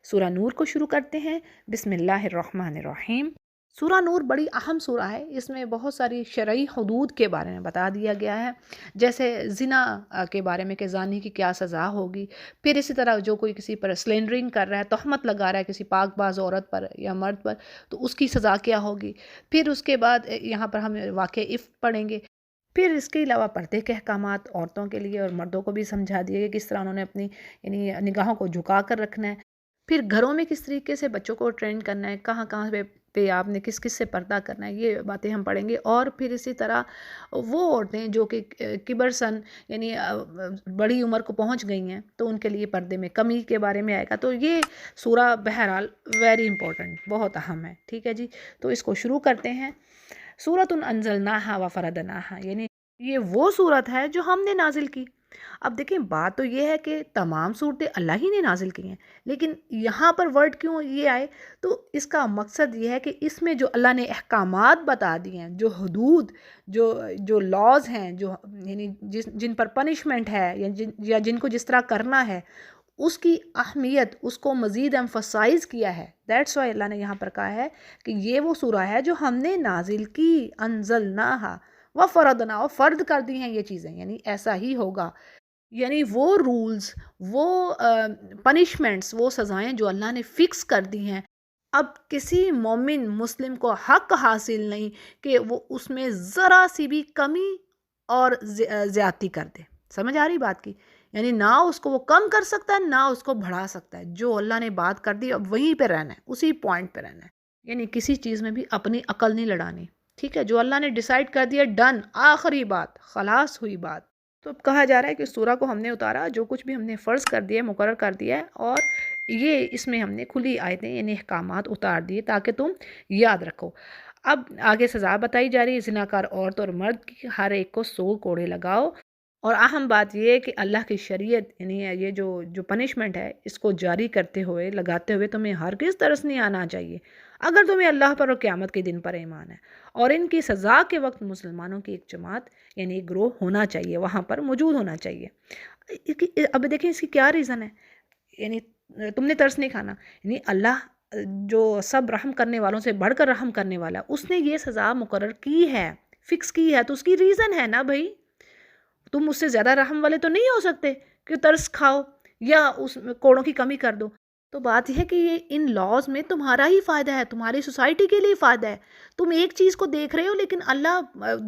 سورہ نور کو شروع کرتے ہیں۔ بسم اللہ الرحمن الرحیم۔ سورہ نور بڑی اہم سورہ ہے، اس میں بہت ساری شرعی حدود کے بارے میں بتا دیا گیا ہے، جیسے زنا کے بارے میں کہ زانی کی کیا سزا ہوگی، پھر اسی طرح جو کوئی کسی پر سلینڈرنگ کر رہا ہے، تہمت لگا رہا ہے کسی پاک باز عورت پر یا مرد پر، تو اس کی سزا کیا ہوگی۔ پھر اس کے بعد یہاں پر ہم واقعہ عفق پڑھیں گے۔ پھر اس کے علاوہ پردے کے احکامات عورتوں کے لیے اور مردوں کو بھی سمجھا دیے کہ کس طرح انہوں نے اپنی نگاہوں کو جھکا کر رکھنا ہے۔ پھر گھروں میں کس طریقے سے بچوں کو ٹرین کرنا ہے، کہاں کہاں پہ آپ نے کس کس سے پردہ کرنا ہے، یہ باتیں ہم پڑھیں گے۔ اور پھر اسی طرح وہ عورتیں جو کہ کبر سن بڑی عمر کو پہنچ گئی ہیں، تو ان کے لیے پردے میں کمی کے بارے میں آئے گا۔ تو یہ سورہ بہرحال ویری امپورٹنٹ، بہت اہم ہے، ٹھیک ہے جی۔ تو اس کو شروع کرتے ہیں۔ سورۃ انزلناہا وفرضناہا، یہ وہ صورت ہے جو ہم نے نازل کی۔ اب دیکھیں بات تو یہ ہے کہ تمام صورتیں اللہ ہی نے نازل کی ہیں، لیکن یہاں پر ورڈ کیوں یہ آئے؟ تو اس کا مقصد یہ ہے کہ اس میں جو اللہ نے احکامات بتا دیے ہیں، جو حدود، جو لاز ہیں، جو جن پر پنشمنٹ ہے یا جن کو جس طرح کرنا ہے، اس کی اہمیت، اس کو مزید ایمفسائز کیا ہے۔ دیٹس وائی اللہ نے یہاں پر کہا ہے کہ یہ وہ سورہ ہے جو ہم نے نازل کی، انزلناہا وفرضنا، اور فرض کر دی ہیں یہ چیزیں، ایسا ہی ہوگا۔ وہ رولز، وہ پنشمنٹس، وہ سزائیں جو اللہ نے فکس کر دی ہیں، اب کسی مومن مسلم کو حق حاصل نہیں کہ وہ اس میں ذرا سی بھی کمی اور زیادتی کر دے۔ سمجھ آ رہی بات کی؟ نہ اس کو وہ کم کر سکتا ہے، نہ اس کو بڑھا سکتا ہے۔ جو اللہ نے بات کر دی اب وہیں پہ رہنا ہے، اسی پوائنٹ پہ رہنا ہے، کسی چیز میں بھی اپنی عقل نہیں لڑانی، ٹھیک ہے؟ جو اللہ نے ڈیسائیڈ کر دیا، ڈن، آخری بات، خلاص ہوئی بات۔ تو اب کہا جا رہا ہے کہ سورہ کو ہم نے اتارا، جو کچھ بھی ہم نے فرض کر دیا، مقرر کر دیا ہے، اور اس میں ہم نے کھلی آیتیں احکامات اتار دیے تاکہ تم یاد رکھو۔ اب آگے سزا بتائی جا رہی ہے، زناکار عورت اور مرد کی ہر ایک کو 100 کوڑے لگاؤ۔ اور اہم بات یہ ہے کہ اللہ کی شریعت یہ جو پنشمنٹ ہے، اس کو جاری کرتے ہوئے، لگاتے ہوئے تمہیں ہرگز ترس نہیں آنا چاہیے، اگر تمہیں اللہ پر اور قیامت کے دن پر ایمان ہے۔ اور ان کی سزا کے وقت مسلمانوں کی ایک جماعت ایک گروہ ہونا چاہیے، وہاں پر موجود ہونا چاہیے۔ اب دیکھیں اس کی کیا ریزن ہے، تم نے ترس نہیں کھانا، اللہ جو سب رحم کرنے والوں سے بڑھ کر رحم کرنے والا، اس نے یہ سزا مقرر کی ہے، فکس کی ہے، تو اس کی ریزن ہے نا بھائی۔ تم اس سے زیادہ رحم والے تو نہیں ہو سکتے کہ ترس کھاؤ یا اس کوڑوں کی کمی کر دو۔ تو بات یہ ہے کہ یہ ان لاز میں تمہارا ہی فائدہ ہے، تمہاری سوسائٹی کے لیے فائدہ ہے۔ تم ایک چیز کو دیکھ رہے ہو، لیکن اللہ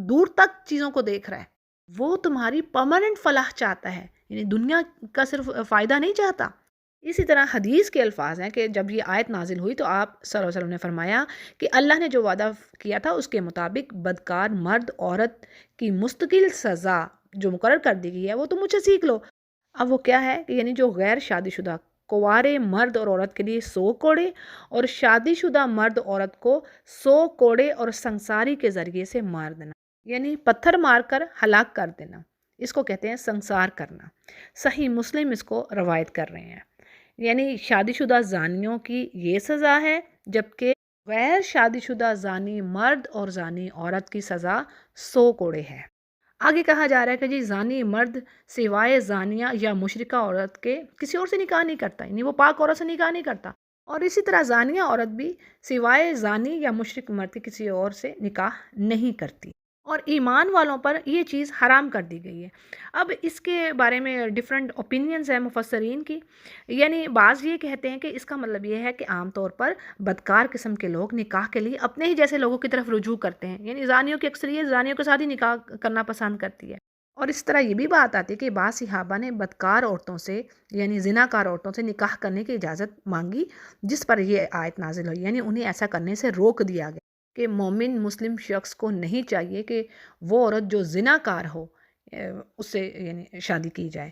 دور تک چیزوں کو دیکھ رہا ہے، وہ تمہاری پرماننٹ فلاح چاہتا ہے، دنیا کا صرف فائدہ نہیں چاہتا۔ اسی طرح حدیث کے الفاظ ہیں کہ جب یہ آیت نازل ہوئی تو آپ صلی اللہ علیہ وسلم نے فرمایا کہ اللہ نے جو وعدہ کیا تھا اس کے مطابق بدکار مرد عورت کی مستقل سزا جو مقرر کر دی گئی ہے وہ تم مجھ سے سیکھ لو۔ اب وہ کیا ہے کہ جو غیر شادی شدہ کنوارے مرد اور عورت کے لیے 100 کوڑے، اور شادی شدہ مرد عورت کو 100 کوڑے اور سنساری کے ذریعے سے مار دینا، پتھر مار کر ہلاک کر دینا، اس کو کہتے ہیں سنسار کرنا۔ صحیح مسلم اس کو روایت کر رہے ہیں۔ شادی شدہ زانیوں کی یہ سزا ہے، جبکہ غیر شادی شدہ زانی مرد اور زانی عورت کی سزا 100 کوڑے ہے۔ آگے کہا جا رہا ہے کہ جی زانی مرد سوائے زانیہ یا مشرکہ عورت کے کسی اور سے نکاح نہیں کرتا، وہ پاک عورت سے نکاح نہیں کرتا، اور اسی طرح زانیہ عورت بھی سوائے زانی یا مشرک مرد کے کسی اور سے نکاح نہیں کرتی، اور ایمان والوں پر یہ چیز حرام کر دی گئی ہے۔ اب اس کے بارے میں ڈیفرنٹ اوپینینز ہیں مفسرین کی، بعض یہ کہتے ہیں کہ اس کا مطلب یہ ہے کہ عام طور پر بدکار قسم کے لوگ نکاح کے لیے اپنے ہی جیسے لوگوں کی طرف رجوع کرتے ہیں، زانیوں کی اکثریت زانیوں کے ساتھ ہی نکاح کرنا پسند کرتی ہے۔ اور اس طرح یہ بھی بات آتی ہے کہ بعض صحابہ نے بدکار عورتوں سے زناکار عورتوں سے نکاح کرنے کی اجازت مانگی، جس پر یہ آیت نازل ہوئی، انہیں ایسا کرنے سے روک دیا گیا کہ مومن مسلم شخص کو نہیں چاہیے کہ وہ عورت جو زناکار ہو اس سے شادی کی جائے۔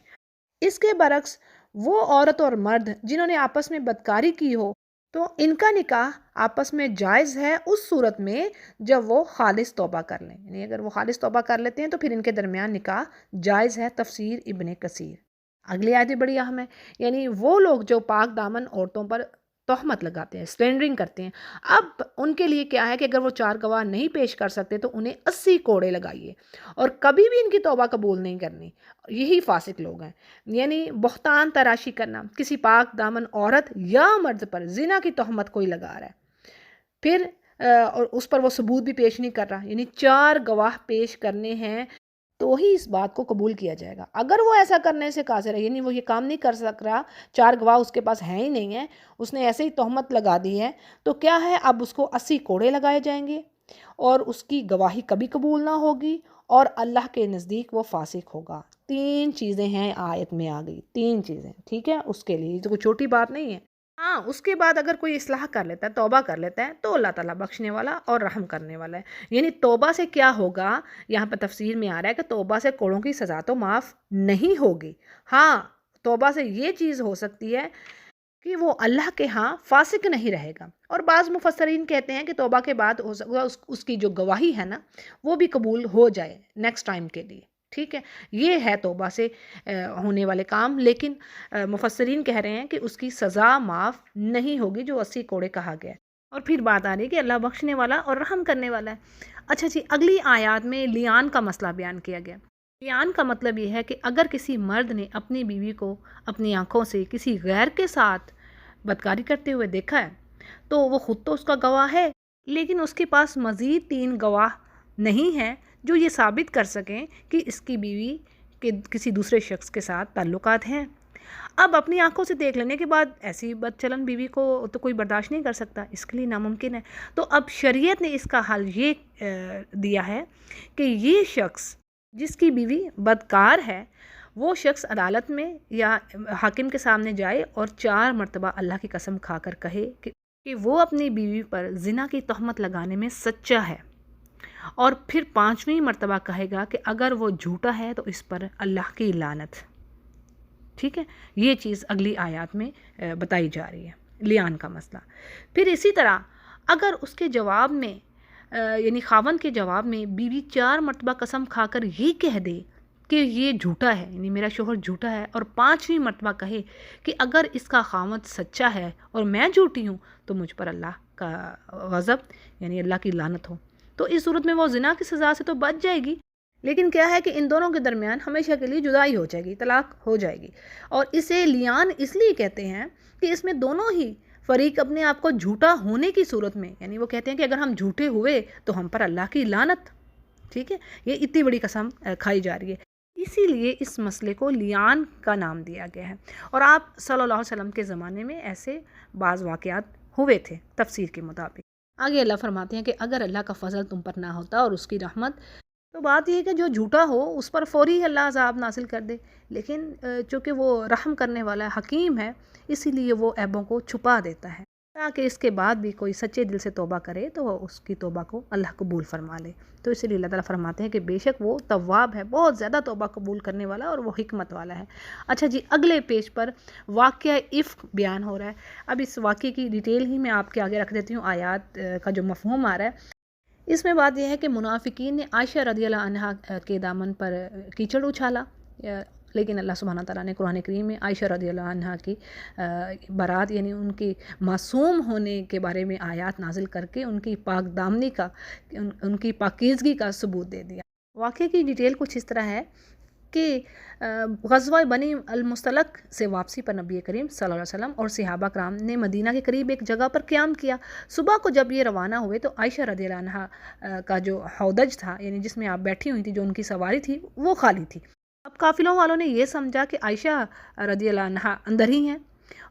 اس کے برعکس وہ عورت اور مرد جنہوں نے آپس میں بدکاری کی ہو تو ان کا نکاح آپس میں جائز ہے اس صورت میں جب وہ خالص توبہ کر لیں، اگر وہ خالص توبہ کر لیتے ہیں تو پھر ان کے درمیان نکاح جائز ہے۔ تفسیر ابن کثیر۔ اگلی آیت بھی بڑی اہم ہے، وہ لوگ جو پاک دامن عورتوں پر تہمت لگاتے ہیں، سلینڈرنگ کرتے ہیں۔ اب ان کے لیے کیا ہے کہ اگر وہ 4 گواہ نہیں پیش کر سکتے تو انہیں 80 کوڑے لگائیے، اور کبھی بھی ان کی توبہ قبول نہیں کرنی۔ یہی فاسق لوگ ہیں، یعنی بہتان تراشی کرنا، کسی پاک دامن عورت یا مرد پر زنا کی تہمت کوئی لگا رہا ہے، پھر اور اس پر وہ ثبوت بھی پیش نہیں کر رہا، یعنی 4 گواہ پیش کرنے ہیں تو ہی اس بات کو قبول کیا جائے گا۔ اگر وہ ایسا کرنے سے قاصر ہے، یعنی وہ یہ کام نہیں کر سک رہا، 4 گواہ اس کے پاس ہیں ہی نہیں ہیں، اس نے ایسے ہی تہمت لگا دی ہے، تو کیا ہے، اب اس کو 80 کوڑے لگائے جائیں گے اور اس کی گواہی کبھی قبول نہ ہوگی، اور اللہ کے نزدیک وہ فاسق ہوگا۔ 3 چیزیں ہیں آیت میں آ گئی، 3 چیزیں، ٹھیک ہے، اس کے لیے یہ تو کوئی چھوٹی بات نہیں ہے۔ ہاں، اس کے بعد اگر کوئی اصلاح کر لیتا ہے، توبہ کر لیتا ہے، تو اللہ تعالیٰ بخشنے والا اور رحم کرنے والا ہے۔ یعنی توبہ سے کیا ہوگا، یہاں پہ تفسیر میں آ رہا ہے کہ توبہ سے کوڑوں کی سزا تو معاف نہیں ہوگی، ہاں توبہ سے یہ چیز ہو سکتی ہے کہ وہ اللہ کے ہاں فاسق نہیں رہے گا۔ اور بعض مفسرین کہتے ہیں کہ توبہ کے بعد ہو سکتا ہے اس کی جو گواہی ہے نا وہ بھی قبول ہو جائے نیکسٹ ٹائم کے لیے، ٹھیک ہے، یہ ہے توبہ سے ہونے والے کام۔ لیکن مفسرین کہہ رہے ہیں کہ اس کی سزا معاف نہیں ہوگی جو 80 کوڑے کہا گیا ہے۔ اور پھر بات آ رہی ہے کہ اللہ بخشنے والا اور رحم کرنے والا ہے۔ اچھا جی، اگلی آیات میں لیان کا مسئلہ بیان کیا گیا۔ لیان کا مطلب یہ ہے کہ اگر کسی مرد نے اپنی بیوی کو اپنی آنکھوں سے کسی غیر کے ساتھ بدکاری کرتے ہوئے دیکھا ہے تو وہ خود تو اس کا گواہ ہے، لیکن اس کے پاس مزید 3 گواہ نہیں ہیں جو یہ ثابت کر سکیں کہ اس کی بیوی کے کسی دوسرے شخص کے ساتھ تعلقات ہیں۔ اب اپنی آنکھوں سے دیکھ لینے کے بعد ایسی بد چلن بیوی کو تو کوئی برداشت نہیں کر سکتا، اس کے لیے ناممکن ہے۔ تو اب شریعت نے اس کا حل یہ دیا ہے کہ یہ شخص جس کی بیوی بدکار ہے وہ شخص عدالت میں یا حاکم کے سامنے جائے اور 4 مرتبہ اللہ کی قسم کھا کر کہے کہ وہ اپنی بیوی پر زنا کی تہمت لگانے میں سچا ہے، اور پھر 5ویں مرتبہ کہے گا کہ اگر وہ جھوٹا ہے تو اس پر اللہ کی لعنت، ٹھیک ہے۔ یہ چیز اگلی آیات میں بتائی جا رہی ہے، لیان کا مسئلہ۔ پھر اسی طرح اگر اس کے جواب میں یعنی خاوند کے جواب میں بیوی 4 مرتبہ قسم کھا کر یہ کہہ دے کہ یہ جھوٹا ہے، یعنی میرا شوہر جھوٹا ہے، اور 5ویں مرتبہ کہے کہ اگر اس کا خاوند سچا ہے اور میں جھوٹی ہوں تو مجھ پر اللہ کا غضب یعنی اللہ کی لعنت ہو، تو اس صورت میں وہ زنا کی سزا سے تو بچ جائے گی، لیکن کیا ہے کہ ان دونوں کے درمیان ہمیشہ کے لیے جدائی ہو جائے گی، طلاق ہو جائے گی۔ اور اسے لیان اس لیے کہتے ہیں کہ اس میں دونوں ہی فریق اپنے آپ کو جھوٹا ہونے کی صورت میں، یعنی وہ کہتے ہیں کہ اگر ہم جھوٹے ہوئے تو ہم پر اللہ کی لعنت، ٹھیک ہے، یہ اتنی بڑی قسم کھائی جا رہی ہے، اسی لیے اس مسئلے کو لیان کا نام دیا گیا ہے۔ اور آپ صلی اللہ علیہ وسلم کے زمانے میں ایسے بعض واقعات ہوئے تھے تفسیر کے مطابق۔ آگے اللہ فرماتے ہیں کہ اگر اللہ کا فضل تم پر نہ ہوتا اور اس کی رحمت، تو بات یہ ہے کہ جو جھوٹا ہو اس پر فوری اللہ عذاب نازل کر دے، لیکن چونکہ وہ رحم کرنے والا حکیم ہے اسی لیے وہ عیبوں کو چھپا دیتا ہے تاکہ اس کے بعد بھی کوئی سچے دل سے توبہ کرے تو وہ اس کی توبہ کو اللہ قبول فرما لے۔ تو اسی لیے اللہ تعالیٰ فرماتے ہیں کہ بے شک وہ تواب ہے، بہت زیادہ توبہ قبول کرنے والا اور وہ حکمت والا ہے۔ اچھا جی، اگلے پیج پر واقعہ افک بیان ہو رہا ہے۔ اب اس واقعے کی ڈیٹیل ہی میں آپ کے آگے رکھ دیتی ہوں، آیات کا جو مفہوم آ رہا ہے اس میں بات یہ ہے کہ منافقین نے عائشہ رضی اللہ عنہا کے دامن پر کیچڑ اچھالا، لیکن اللہ سبحانہ تعالیٰ نے قرآن کریم میں عائشہ رضی اللہ عنہا کی برات یعنی ان کی معصوم ہونے کے بارے میں آیات نازل کر کے ان کی پاک دامنی کا، ان کی پاکیزگی کا ثبوت دے دیا۔ واقعے کی ڈیٹیل کچھ اس طرح ہے کہ غزوہ بنی المصطلق سے واپسی پر نبی کریم صلی اللہ علیہ وسلم اور صحابہ کرام نے مدینہ کے قریب ایک جگہ پر قیام کیا۔ صبح کو جب یہ روانہ ہوئے تو عائشہ رضی اللہ عنہا کا جو ہودج تھا یعنی جس میں آپ بیٹھی ہوئی تھی، جو ان کی سواری تھی، وہ خالی تھی۔ اب قافلوں والوں نے یہ سمجھا کہ عائشہ رضی اللہ عنہا اندر ہی ہیں،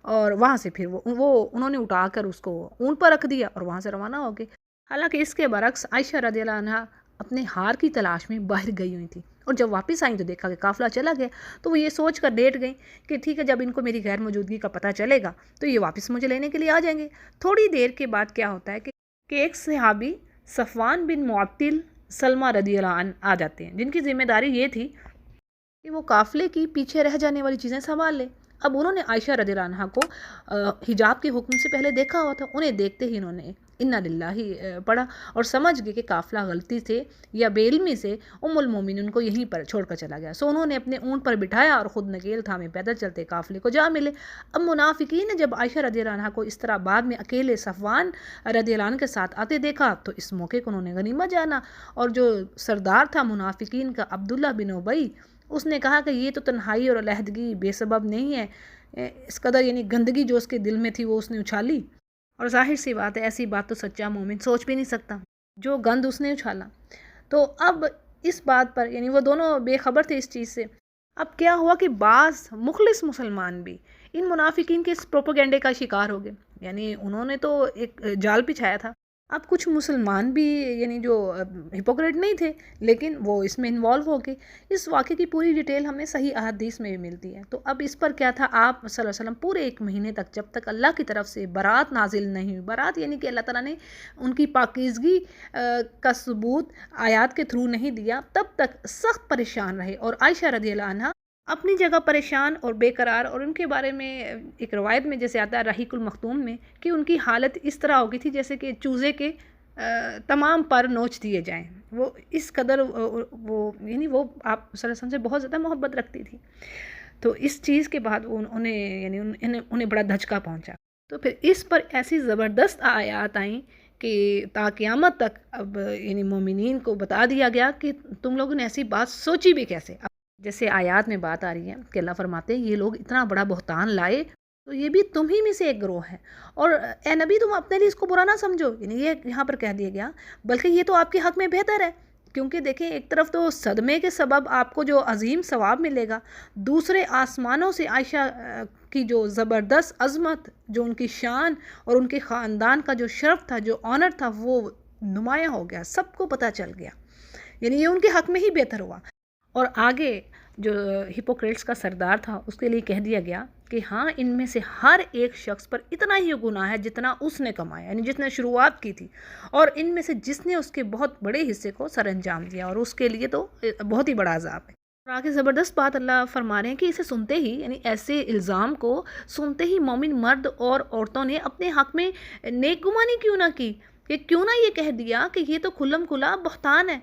اور وہاں سے پھر وہ انہوں نے اٹھا کر اس کو اونٹ پر رکھ دیا اور وہاں سے روانہ ہو گئے۔ حالانکہ اس کے برعکس عائشہ رضی اللہ عنہا اپنے ہار کی تلاش میں باہر گئی ہوئی تھی، اور جب واپس آئیں تو دیکھا کہ قافلہ چلا گیا، تو وہ یہ سوچ کر لیٹ گئیں کہ ٹھیک ہے، جب ان کو میری غیر موجودگی کا پتہ چلے گا تو یہ واپس مجھے لینے کے لیے آ جائیں گے۔ تھوڑی دیر کے بعد کیا ہوتا ہے کہ ایک صحابی صفوان بن معطل سلمہ رضی اللہ عنہ آ جاتے ہیں، جن کی ذمہ داری یہ تھی کہ وہ قافلے کی پیچھے رہ جانے والی چیزیں سنبھال لیں۔ اب انہوں نے عائشہ رضی اللہ عنہا کو حجاب کے حکم سے پہلے دیکھا ہوا تھا، انہیں دیکھتے ہی انہوں نے انا للہ پڑھا اور سمجھ گئے کہ قافلہ غلطی سے یا بے علمی سے ام المومنین کو یہیں پر چھوڑ کر چلا گیا، سو انہوں نے اپنے اونٹ پر بٹھایا اور خود نکیل تھامے پیدل چلتے قافلے کو جا ملے۔ اب منافقین نے جب عائشہ رضی اللہ عنہا کو اس طرح بعد میں اکیلے صفوان رضی اللہ عنہ کے ساتھ آتے دیکھا تو اس موقع کو انہوں نے غنیمت جانا، اور جو سردار تھا منافقین کا عبداللہ بن ابی، اس نے کہا کہ یہ تو تنہائی اور علیحدگی بے سبب نہیں ہے، اس قدر یعنی گندگی جو اس کے دل میں تھی وہ اس نے اچھالی، اور ظاہر سی بات ہے ایسی بات تو سچا مومن سوچ بھی نہیں سکتا، جو گند اس نے اچھالا۔ تو اب اس بات پر یعنی وہ دونوں بے خبر تھے اس چیز سے۔ اب کیا ہوا کہ بعض مخلص مسلمان بھی ان منافقین کے اس پروپیگنڈے کا شکار ہو گئے، یعنی انہوں نے تو ایک جال بچھایا تھا۔ اب کچھ مسلمان بھی یعنی جو ہپوکریٹ نہیں تھے لیکن وہ اس میں انوالو ہو گئے۔ اس واقعے کی پوری ڈیٹیل ہمیں صحیح احادیث میں بھی ملتی ہے۔ تو اب اس پر کیا تھا، آپ صلی اللہ علیہ وسلم پورے 1 مہینے تک، جب تک اللہ کی طرف سے برات نازل نہیں ہوئی، برات یعنی کہ اللہ تعالیٰ نے ان کی پاکیزگی کا ثبوت آیات کے تھرو نہیں دیا، تب تک سخت پریشان رہے، اور عائشہ رضی اللہ عنہا اپنی جگہ پریشان اور بے قرار، اور ان کے بارے میں ایک روایت میں جیسے آتا ہے رحیق المختوم میں کہ ان کی حالت اس طرح ہو گئی تھی جیسے کہ چوزے کے تمام پر نوچ دیے جائیں، وہ اس قدر وہ یعنی وہ آپ صلی اللہ علیہ وسلم سے بہت زیادہ محبت رکھتی تھی۔ تو اس چیز کے بعد انہیں یعنی انہیں بڑا دھچکا پہنچا، تو پھر اس پر ایسی زبردست آیات آئیں کہ تا قیامت تک اب یعنی مومنین کو بتا دیا گیا کہ تم لوگوں نے ایسی بات سوچی بھی کیسے۔ جیسے آیات میں بات آ رہی ہے کہ اللہ فرماتے ہیں یہ لوگ اتنا بڑا بہتان لائے تو یہ بھی تم ہی میں سے ایک گروہ ہے، اور اے نبی تم اپنے لیے اس کو برا نہ سمجھو، یعنی یہ یہاں پر کہہ دیا گیا بلکہ یہ تو آپ کے حق میں بہتر ہے، کیونکہ دیکھیں ایک طرف تو صدمے کے سبب آپ کو جو عظیم ثواب ملے گا، دوسرے آسمانوں سے عائشہ کی جو زبردست عظمت، جو ان کی شان اور ان کے خاندان کا جو شرف تھا، جو آنر تھا، وہ نمایاں ہو گیا، سب کو پتہ چل گیا، یعنی یہ ان کے حق میں ہی بہتر ہوا۔ اور آگے جو ہپوکریٹس کا سردار تھا اس کے لیے کہہ دیا گیا کہ ہاں ان میں سے ہر ایک شخص پر اتنا ہی گناہ ہے جتنا اس نے کمایا، یعنی جس نے شروعات کی تھی، اور ان میں سے جس نے اس کے بہت بڑے حصے کو سر انجام دیا، اور اس کے لیے تو بہت ہی بڑا عذاب ہے۔ اور آگے زبردست بات اللہ فرما رہے ہیں کہ اسے سنتے ہی یعنی ایسے الزام کو سنتے ہی مومن مرد اور عورتوں نے اپنے حق میں نیک گمانی کیوں نہ کی، کہ کیوں نہ یہ کہہ دیا کہ یہ تو کھلم کھلا بہتان ہے،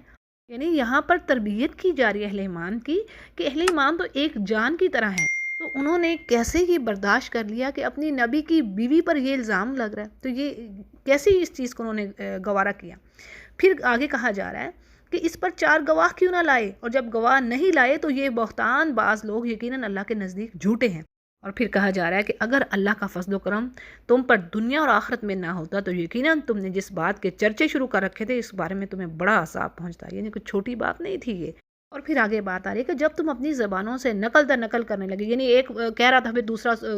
یعنی یہاں پر تربیت کی جا رہی ہے اہل ایمان کی کہ اہل ایمان تو ایک جان کی طرح ہے، تو انہوں نے کیسے یہ برداشت کر لیا کہ اپنی نبی کی بیوی پر یہ الزام لگ رہا ہے، تو یہ کیسے اس چیز کو انہوں نے گوارا کیا۔ پھر آگے کہا جا رہا ہے کہ اس پر 4 گواہ کیوں نہ لائے، اور جب گواہ نہیں لائے تو یہ بہتان باز لوگ یقیناً اللہ کے نزدیک جھوٹے ہیں۔ اور پھر کہا جا رہا ہے کہ اگر اللہ کا فضل و کرم تم پر دنیا اور آخرت میں نہ ہوتا تو یقیناً تم نے جس بات کے چرچے شروع کر رکھے تھے اس بارے میں تمہیں بڑا عذاب پہنچتا، یعنی کوئی چھوٹی بات نہیں تھی یہ۔ اور پھر آگے بات آ رہی ہے کہ جب تم اپنی زبانوں سے نقل در نقل کرنے لگے، یعنی ایک کہہ رہا تھا پھر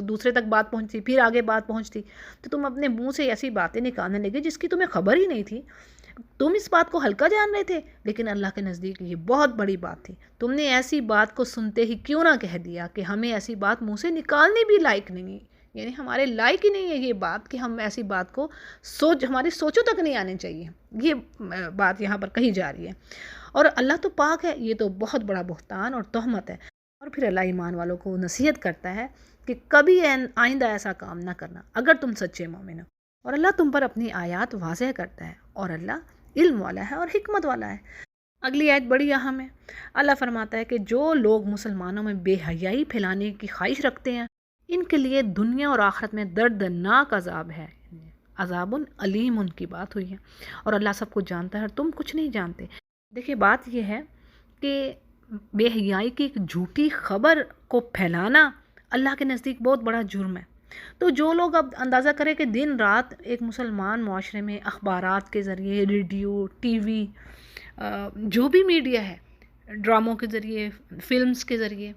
دوسرے تک بات پہنچتی، پھر آگے بات پہنچتی، تو تم اپنے منہ سے ایسی باتیں نکالنے لگے جس کی تمہیں خبر ہی نہیں تھی، تم اس بات کو ہلکا جان رہے تھے لیکن اللہ کے نزدیک یہ بہت بڑی بات تھی، تم نے ایسی بات کو سنتے ہی کیوں نہ کہہ دیا کہ ہمیں ایسی بات منہ سے نکالنے بھی لائق نہیں ہے، یعنی ہمارے لائق ہی نہیں ہے یہ بات کہ ہم ایسی بات کو ہماری سوچوں تک نہیں آنے چاہیے، یہ بات یہاں پر کہی جا رہی ہے۔ اور اللہ تو پاک ہے، یہ تو بہت بڑا بہتان اور تہمت ہے۔ اور پھر اللہ ایمان والوں کو نصیحت کرتا ہے کہ کبھی آئندہ ایسا کام نہ کرنا اگر تم سچے مومن ہو، اور اللہ تم پر اپنی آیات واضح کرتا ہے، اور اللہ علم والا ہے اور حکمت والا ہے۔ اگلی آیت بڑی اہم ہے، اللہ فرماتا ہے کہ جو لوگ مسلمانوں میں بے حیائی پھیلانے کی خواہش رکھتے ہیں ان کے لیے دنیا اور آخرت میں دردناک عذاب ہے، عذاب علیم ان کی بات ہوئی ہے، اور اللہ سب کچھ جانتا ہے اور تم کچھ نہیں جانتے۔ دیکھیے بات یہ ہے کہ بے حیائی کی ایک جھوٹی خبر کو پھیلانا اللہ کے نزدیک بہت بڑا جرم ہے۔ تو جو لوگ اب اندازہ کریں کہ دن رات ایک مسلمان معاشرے میں اخبارات کے ذریعے، ریڈیو، ٹی وی، جو بھی میڈیا ہے، ڈراموں کے ذریعے، فلمز کے ذریعے،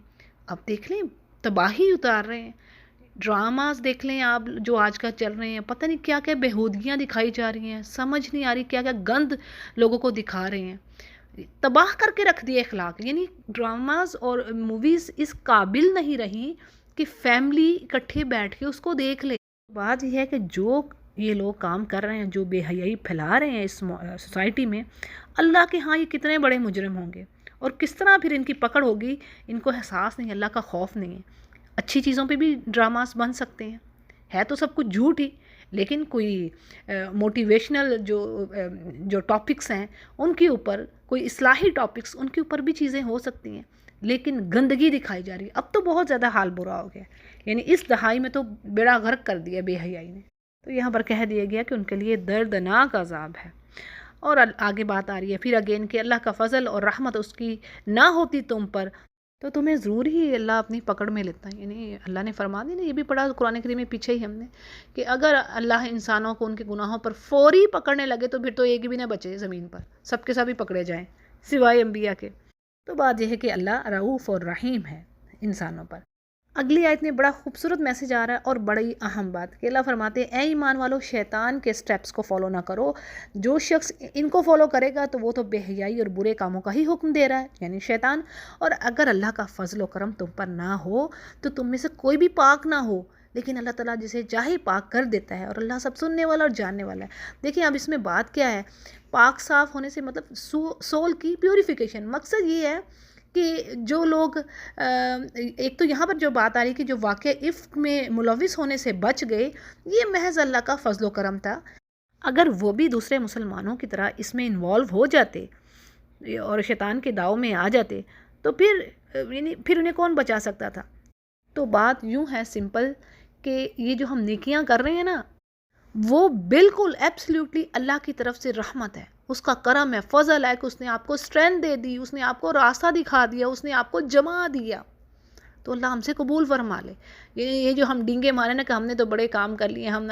اب دیکھ لیں تباہی اتار رہے ہیں، ڈراماز دیکھ لیں آپ جو آج کل چل رہے ہیں، پتہ نہیں کیا کیا بےہودگیاں دکھائی جا رہی ہیں، سمجھ نہیں آ رہی کیا کیا گند لوگوں کو دکھا رہے ہیں، تباہ کر کے رکھ دیے اخلاق، یعنی ڈراماز اور موویز اس قابل نہیں رہی کہ فیملی اکٹھے بیٹھ کے اس کو دیکھ لے۔ بات یہ ہے کہ جو یہ لوگ کام کر رہے ہیں، جو بے حیائی پھیلا رہے ہیں اس سوسائٹی میں، اللہ کے ہاں یہ کتنے بڑے مجرم ہوں گے، اور کس طرح پھر ان کی پکڑ ہوگی، ان کو احساس نہیں، اللہ کا خوف نہیں ہے۔ اچھی چیزوں پہ بھی ڈراماز بن سکتے ہیں، ہے تو سب کچھ جھوٹ ہی، لیکن کوئی موٹیویشنل جو ٹاپکس ہیں ان کے اوپر، کوئی اصلاحی ٹاپکس ان کے اوپر بھی چیزیں ہو سکتی ہیں، لیکن گندگی دکھائی جا رہی ہے۔ اب تو بہت زیادہ حال برا ہو گیا، یعنی اس دہائی میں تو بیڑا غرق کر دیا بے حیائی نے۔ تو یہاں پر کہہ دیا گیا کہ ان کے لیے دردناک عذاب ہے۔ اور آگے بات آ رہی ہے پھر اگین کہ اللہ کا فضل اور رحمت اس کی نہ ہوتی تم پر تو تمہیں ضرور ہی اللہ اپنی پکڑ میں لیتا ہے۔ یعنی اللہ نے فرما دی نا، یہ بھی پڑھا قرآن کریم میں پیچھے ہی ہم نے، کہ اگر اللہ انسانوں کو ان کے گناہوں پر فوری پکڑنے لگے تو پھر تو ایک بھی نہ بچے زمین پر، سب کے سب ہی پکڑے جائیں سوائے انبیاء کے۔ تو بات یہ ہے کہ اللہ رؤوف اور رحیم ہے انسانوں پر۔ اگلی آیت میں بڑا خوبصورت میسج آ رہا ہے اور بڑی اہم بات کہ اللہ فرماتے ہیں اے ایمان والو شیطان کے سٹیپس کو فالو نہ کرو، جو شخص ان کو فالو کرے گا تو وہ تو بے حیائی اور برے کاموں کا ہی حکم دے رہا ہے، یعنی شیطان۔ اور اگر اللہ کا فضل و کرم تم پر نہ ہو تو تم میں سے کوئی بھی پاک نہ ہو، لیکن اللہ تعالیٰ جسے چاہے پاک کر دیتا ہے، اور اللہ سب سننے والا اور جاننے والا ہے۔ دیکھیں اب اس میں بات کیا ہے، پاک صاف ہونے سے مطلب سول کی پیوریفیکیشن، مقصد یہ ہے کہ جو لوگ ایک تو یہاں پر جو بات آ رہی کہ جو واقع افک میں ملوث ہونے سے بچ گئے، یہ محض اللہ کا فضل و کرم تھا۔ اگر وہ بھی دوسرے مسلمانوں کی طرح اس میں انوالو ہو جاتے اور شیطان کے داؤ میں آ جاتے تو پھر یعنی پھر انہیں کون بچا سکتا تھا؟ تو بات یوں ہے سمپل کہ یہ جو ہم نیکیاں کر رہے ہیں نا، وہ بالکل ایبسلیوٹلی اللہ کی طرف سے رحمت ہے، اس کا کرم ہے، فضل ہے کہ اس نے آپ کو اسٹرینتھ دے دی، اس نے آپ کو راستہ دکھا دیا، اس نے آپ کو جما دیا۔ تو اللہ ہم سے قبول فرما لے۔ یہ جو ہم ڈینگے مارے نا کہ ہم نے تو بڑے کام کر لیے، ہم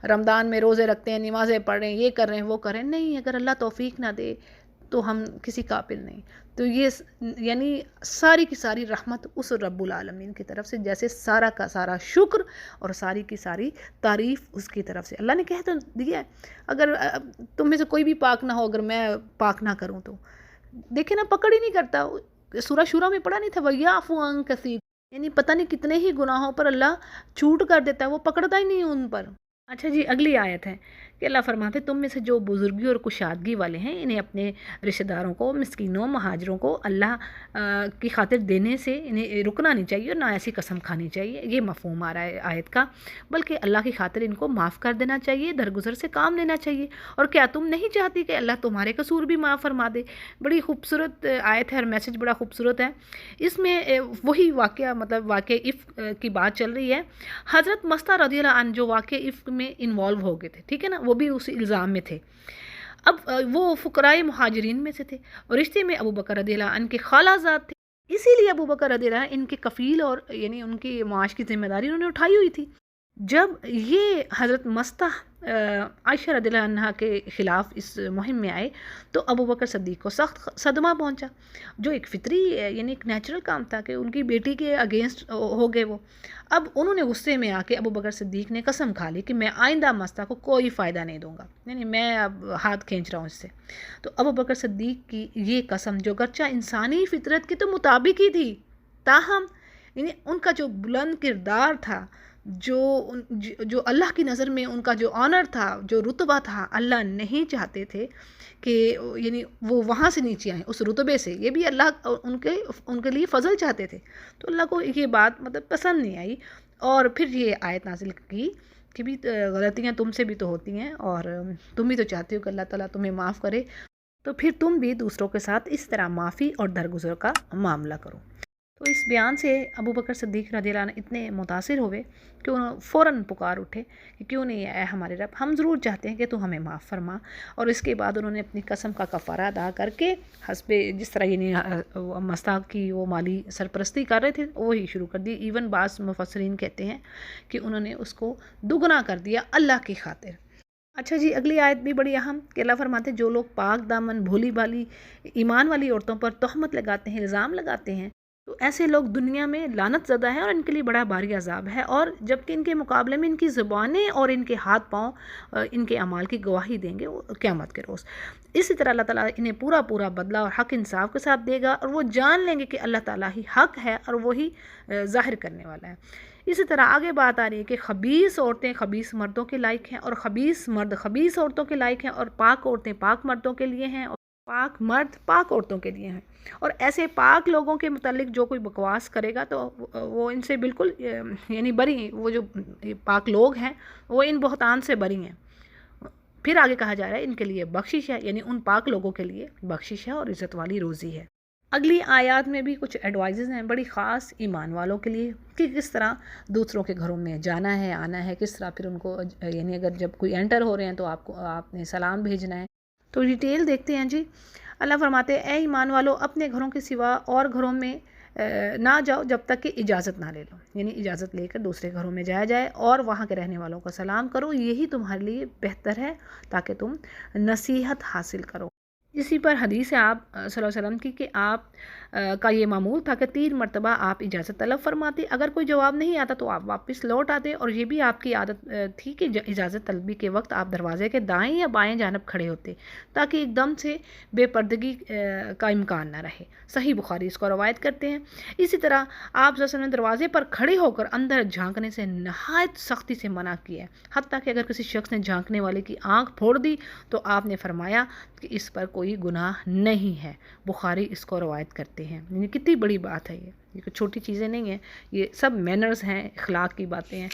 رمضان میں روزے رکھتے ہیں، نمازیں پڑھ رہے ہیں، یہ کر رہے ہیں، وہ کر رہے ہیں، نہیں، اگر اللہ توفیق نہ دے تو ہم کسی قابل نہیں۔ تو یہ یعنی ساری کی ساری رحمت اس رب العالمین کی طرف سے، جیسے سارا کا سارا شکر اور ساری کی ساری تعریف اس کی طرف سے۔ اللہ نے کہہ تو دیا ہے اگر تم میں سے کوئی بھی پاک نہ ہو، اگر میں پاک نہ کروں تو دیکھیں نا، پکڑ ہی نہیں کرتا۔ سورہ شورا میں پڑھا نہیں تھا وَيَعْفُو عَن كَثِيرٍ، یعنی پتہ نہیں کتنے ہی گناہوں پر اللہ چھوٹ کر دیتا ہے، وہ پکڑتا ہی نہیں ان پر۔ اچھا جی، اگلی آیت ہے کہ اللہ فرماتے تم میں سے جو بزرگی اور کشادگی والے ہیں انہیں اپنے رشتہ داروں کو، مسکینوں، مہاجروں کو اللہ کی خاطر دینے سے انہیں رکنا نہیں چاہیے اور نہ ایسی قسم کھانی چاہیے، یہ مفہوم آ رہا ہے آیت کا، بلکہ اللہ کی خاطر ان کو معاف کر دینا چاہیے، درگزر سے کام لینا چاہیے۔ اور کیا تم نہیں چاہتی کہ اللہ تمہارے قصور بھی معاف فرما دے؟ بڑی خوبصورت آیت ہے اور میسج بڑا خوبصورت ہے۔ اس میں وہی واقعہ مطلب واقع افک کی بات چل رہی ہے۔ حضرت مستہ رضی اللہ عنہ جو واقع افک میں انوالو ہو گئے تھے، ٹھیک ہے نا، وہ بھی اسی الزام میں تھے۔ اب وہ فقراء مہاجرین میں سے تھے اور رشتے میں ابو بکر رضی اللہ عنہ کے خالہ زاد تھے، اسی لیے ابو بکر رضی اللہ عنہ ان کے کفیل اور یعنی ان کی معاش کی ذمہ داری انہوں نے اٹھائی ہوئی تھی۔ جب یہ حضرت مستہ عائشہ رضی اللہ عنہا کے خلاف اس مہم میں آئے تو ابو بکر صدیق کو سخت صدمہ پہنچا، جو ایک فطری یعنی ایک نیچرل کام تھا کہ ان کی بیٹی کے اگینسٹ ہو گئے وہ۔ اب انہوں نے غصے میں آ کے ابو بکر صدیق نے قسم کھا لی کہ میں آئندہ مستہ کو کوئی فائدہ نہیں دوں گا، یعنی میں اب ہاتھ کھینچ رہا ہوں اس سے۔ تو ابو بکر صدیق کی یہ قسم جو گرچہ انسانی فطرت کے تو مطابق ہی تھی، تاہم یعنی ان کا جو بلند کردار تھا، جو اللہ کی نظر میں ان کا جو آنر تھا، جو رتبہ تھا، اللہ نہیں چاہتے تھے کہ یعنی وہ وہاں سے نیچے آئیں اس رتبے سے، یہ بھی اللہ ان کے لیے فضل چاہتے تھے۔ تو اللہ کو یہ بات مطلب پسند نہیں آئی اور پھر یہ آیت نازل کی کہ بھی غلطیاں تم سے بھی تو ہوتی ہیں اور تم بھی تو چاہتے ہو کہ اللہ تعالیٰ تمہیں معاف کرے، تو پھر تم بھی دوسروں کے ساتھ اس طرح معافی اور درگزر کا معاملہ کرو۔ تو اس بیان سے ابو بکر صدیق رضی اللہ عنہ اتنے متاثر ہوئے کہ انہوں فوراً پکار اٹھے کہ کیوں نہیں اے ہمارے رب، ہم ضرور چاہتے ہیں کہ تو ہمیں معاف فرما۔ اور اس کے بعد انہوں نے اپنی قسم کا کفارہ ادا کر کے حسب جس طرح یعنی مستہ کی وہ مالی سرپرستی کر رہے تھے وہی شروع کر دی۔ ایون بعض مفسرین کہتے ہیں کہ انہوں نے اس کو دگنا کر دیا اللہ کی خاطر۔ اچھا جی، اگلی آیت بھی بڑی اہم کہ اللہ فرماتے جو لوگ پاک دامن بھولی بھالی ایمان والی عورتوں پر تہمت لگاتے ہیں، الزام لگاتے ہیں، تو ایسے لوگ دنیا میں لعنت زدہ ہیں اور ان کے لیے بڑا بھاری عذاب ہے، اور جبکہ ان کے مقابلے میں ان کی زبانیں اور ان کے ہاتھ پاؤں ان کے اعمال کی گواہی دیں گے قیامت کے روز۔ اسی طرح اللہ تعالیٰ انہیں پورا پورا بدلہ اور حق انصاف کے ساتھ دے گا، اور وہ جان لیں گے کہ اللہ تعالیٰ ہی حق ہے اور وہی ظاہر کرنے والا ہے۔ اسی طرح آگے بات آ رہی ہے کہ خبیث عورتیں خبیث مردوں کے لائق ہیں اور خبیث مرد خبیث عورتوں کے لائق ہیں، اور پاک عورتیں پاک مردوں کے لیے ہیں اور پاک مرد پاک عورتوں کے لیے ہیں، اور ایسے پاک لوگوں کے متعلق جو کوئی بکواس کرے گا تو وہ ان سے بالکل یعنی بری ہیں، وہ جو پاک لوگ ہیں وہ ان بہتان سے بری ہیں۔ پھر آگے کہا جا رہا ہے ان کے لیے بخشش ہے، یعنی ان پاک لوگوں کے لیے بخشش ہے اور عزت والی روزی ہے۔ اگلی آیات میں بھی کچھ ایڈوائزز ہیں بڑی خاص ایمان والوں کے لیے کہ کس طرح دوسروں کے گھروں میں جانا ہے، آنا ہے، کس طرح پھر ان کو یعنی اگر جب کوئی انٹر ہو رہے ہیں تو آپ نے سلام بھیجنا ہے۔ تو ڈیٹیل دیکھتے ہیں جی۔ اللہ فرماتے ہیں اے ایمان والو اپنے گھروں کے سوا اور گھروں میں نہ جاؤ جب تک کہ اجازت نہ لے لو، یعنی اجازت لے کر دوسرے گھروں میں جایا جائے اور وہاں کے رہنے والوں کا سلام کرو، یہی تمہارے لیے بہتر ہے تاکہ تم نصیحت حاصل کرو۔ اسی پر حدیث ہے آپ صلی اللہ علیہ وسلم کی کہ آپ کا یہ معمول تھا کہ 3 مرتبہ آپ اجازت طلب فرماتے، اگر کوئی جواب نہیں آتا تو آپ واپس لوٹ آتے، اور یہ بھی آپ کی عادت تھی کہ اجازت طلبی کے وقت آپ دروازے کے دائیں یا بائیں جانب کھڑے ہوتے تاکہ ایک دم سے بے پردگی کا امکان نہ رہے۔ صحیح بخاری اس کو روایت کرتے ہیں۔ اسی طرح آپ صلی اللہ علیہ وسلم نے دروازے پر کھڑے ہو کر اندر جھانکنے سے نہایت سختی سے منع کیا ہے، حتیٰ کہ اگر کسی شخص نے جھانکنے والے کی آنکھ پھوڑ دی تو آپ نے فرمایا کہ اس پر کوئی گناہ نہیں ہے۔ بخاری اس کو روایت کرتے ہیں، یعنی کتنی بڑی بات ہے یہ کوئی چھوٹی چیزیں نہیں ہیں، یہ سب مینرز ہیں، اخلاق کی باتیں ہیں۔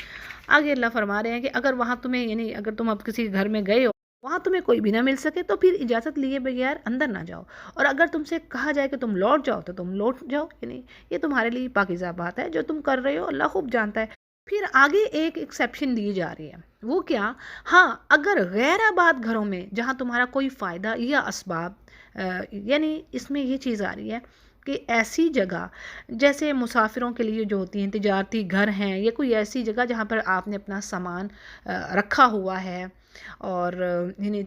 آگے اللہ فرما رہے ہیں کہ اگر وہاں تمہیں یعنی اگر تم اب کسی گھر میں گئے ہو وہاں تمہیں کوئی بھی نہ مل سکے تو پھر اجازت لیے بغیر اندر نہ جاؤ، اور اگر تم سے کہا جائے کہ تم لوٹ جاؤ تو تم لوٹ جاؤ، یعنی یہ تمہارے لیے پاکیزہ بات ہے، جو تم کر رہے ہو اللہ خوب جانتا ہے۔ پھر آگے ایک ایکسیپشن دی جا رہی ہے، وہ کیا؟ ہاں اگر غیر آباد گھروں میں جہاں تمہارا کوئی فائدہ یا اسباب یعنی اس میں یہ چیز آ رہی ہے کہ ایسی جگہ جیسے مسافروں کے لیے جو ہوتی ہیں تجارتی گھر ہیں، یا کوئی ایسی جگہ جہاں پر آپ نے اپنا سامان رکھا ہوا ہے، اور یعنی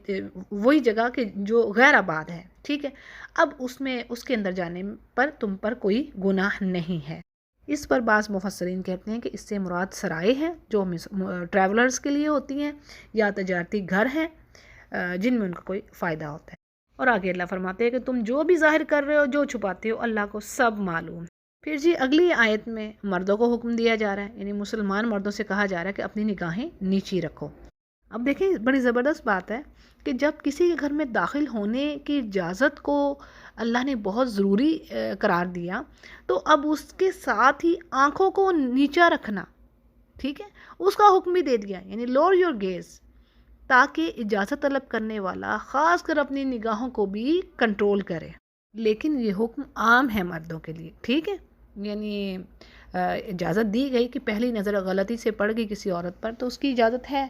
وہی جگہ کہ جو غیر آباد ہے، ٹھیک ہے، اب اس کے اندر جانے پر تم پر کوئی گناہ نہیں ہے۔ اس پر بعض مفسرین کہتے ہیں کہ اس سے مراد سرائے ہیں جو ٹریولرز کے لیے ہوتی ہیں، یا تجارتی گھر ہیں جن میں ان کا کوئی فائدہ ہوتا ہے۔ اور آگے اللہ فرماتے ہیں کہ تم جو بھی ظاہر کر رہے ہو، جو چھپاتے ہو، اللہ کو سب معلوم۔ پھر جی اگلی آیت میں مردوں کو حکم دیا جا رہا ہے، یعنی مسلمان مردوں سے کہا جا رہا ہے کہ اپنی نگاہیں نیچی رکھو۔ اب دیکھیں بڑی زبردست بات ہے کہ جب کسی کے گھر میں داخل ہونے کی اجازت کو اللہ نے بہت ضروری قرار دیا، تو اب اس کے ساتھ ہی آنکھوں کو نیچا رکھنا، ٹھیک ہے، اس کا حکم بھی دے دیا، یعنی لور یور گیز، تاکہ اجازت طلب کرنے والا خاص کر اپنی نگاہوں کو بھی کنٹرول کرے۔ لیکن یہ حکم عام ہے مردوں کے لیے، ٹھیک ہے، یعنی اجازت دی گئی کہ پہلی نظر غلطی سے پڑ گئی کسی عورت پر تو اس کی اجازت ہے،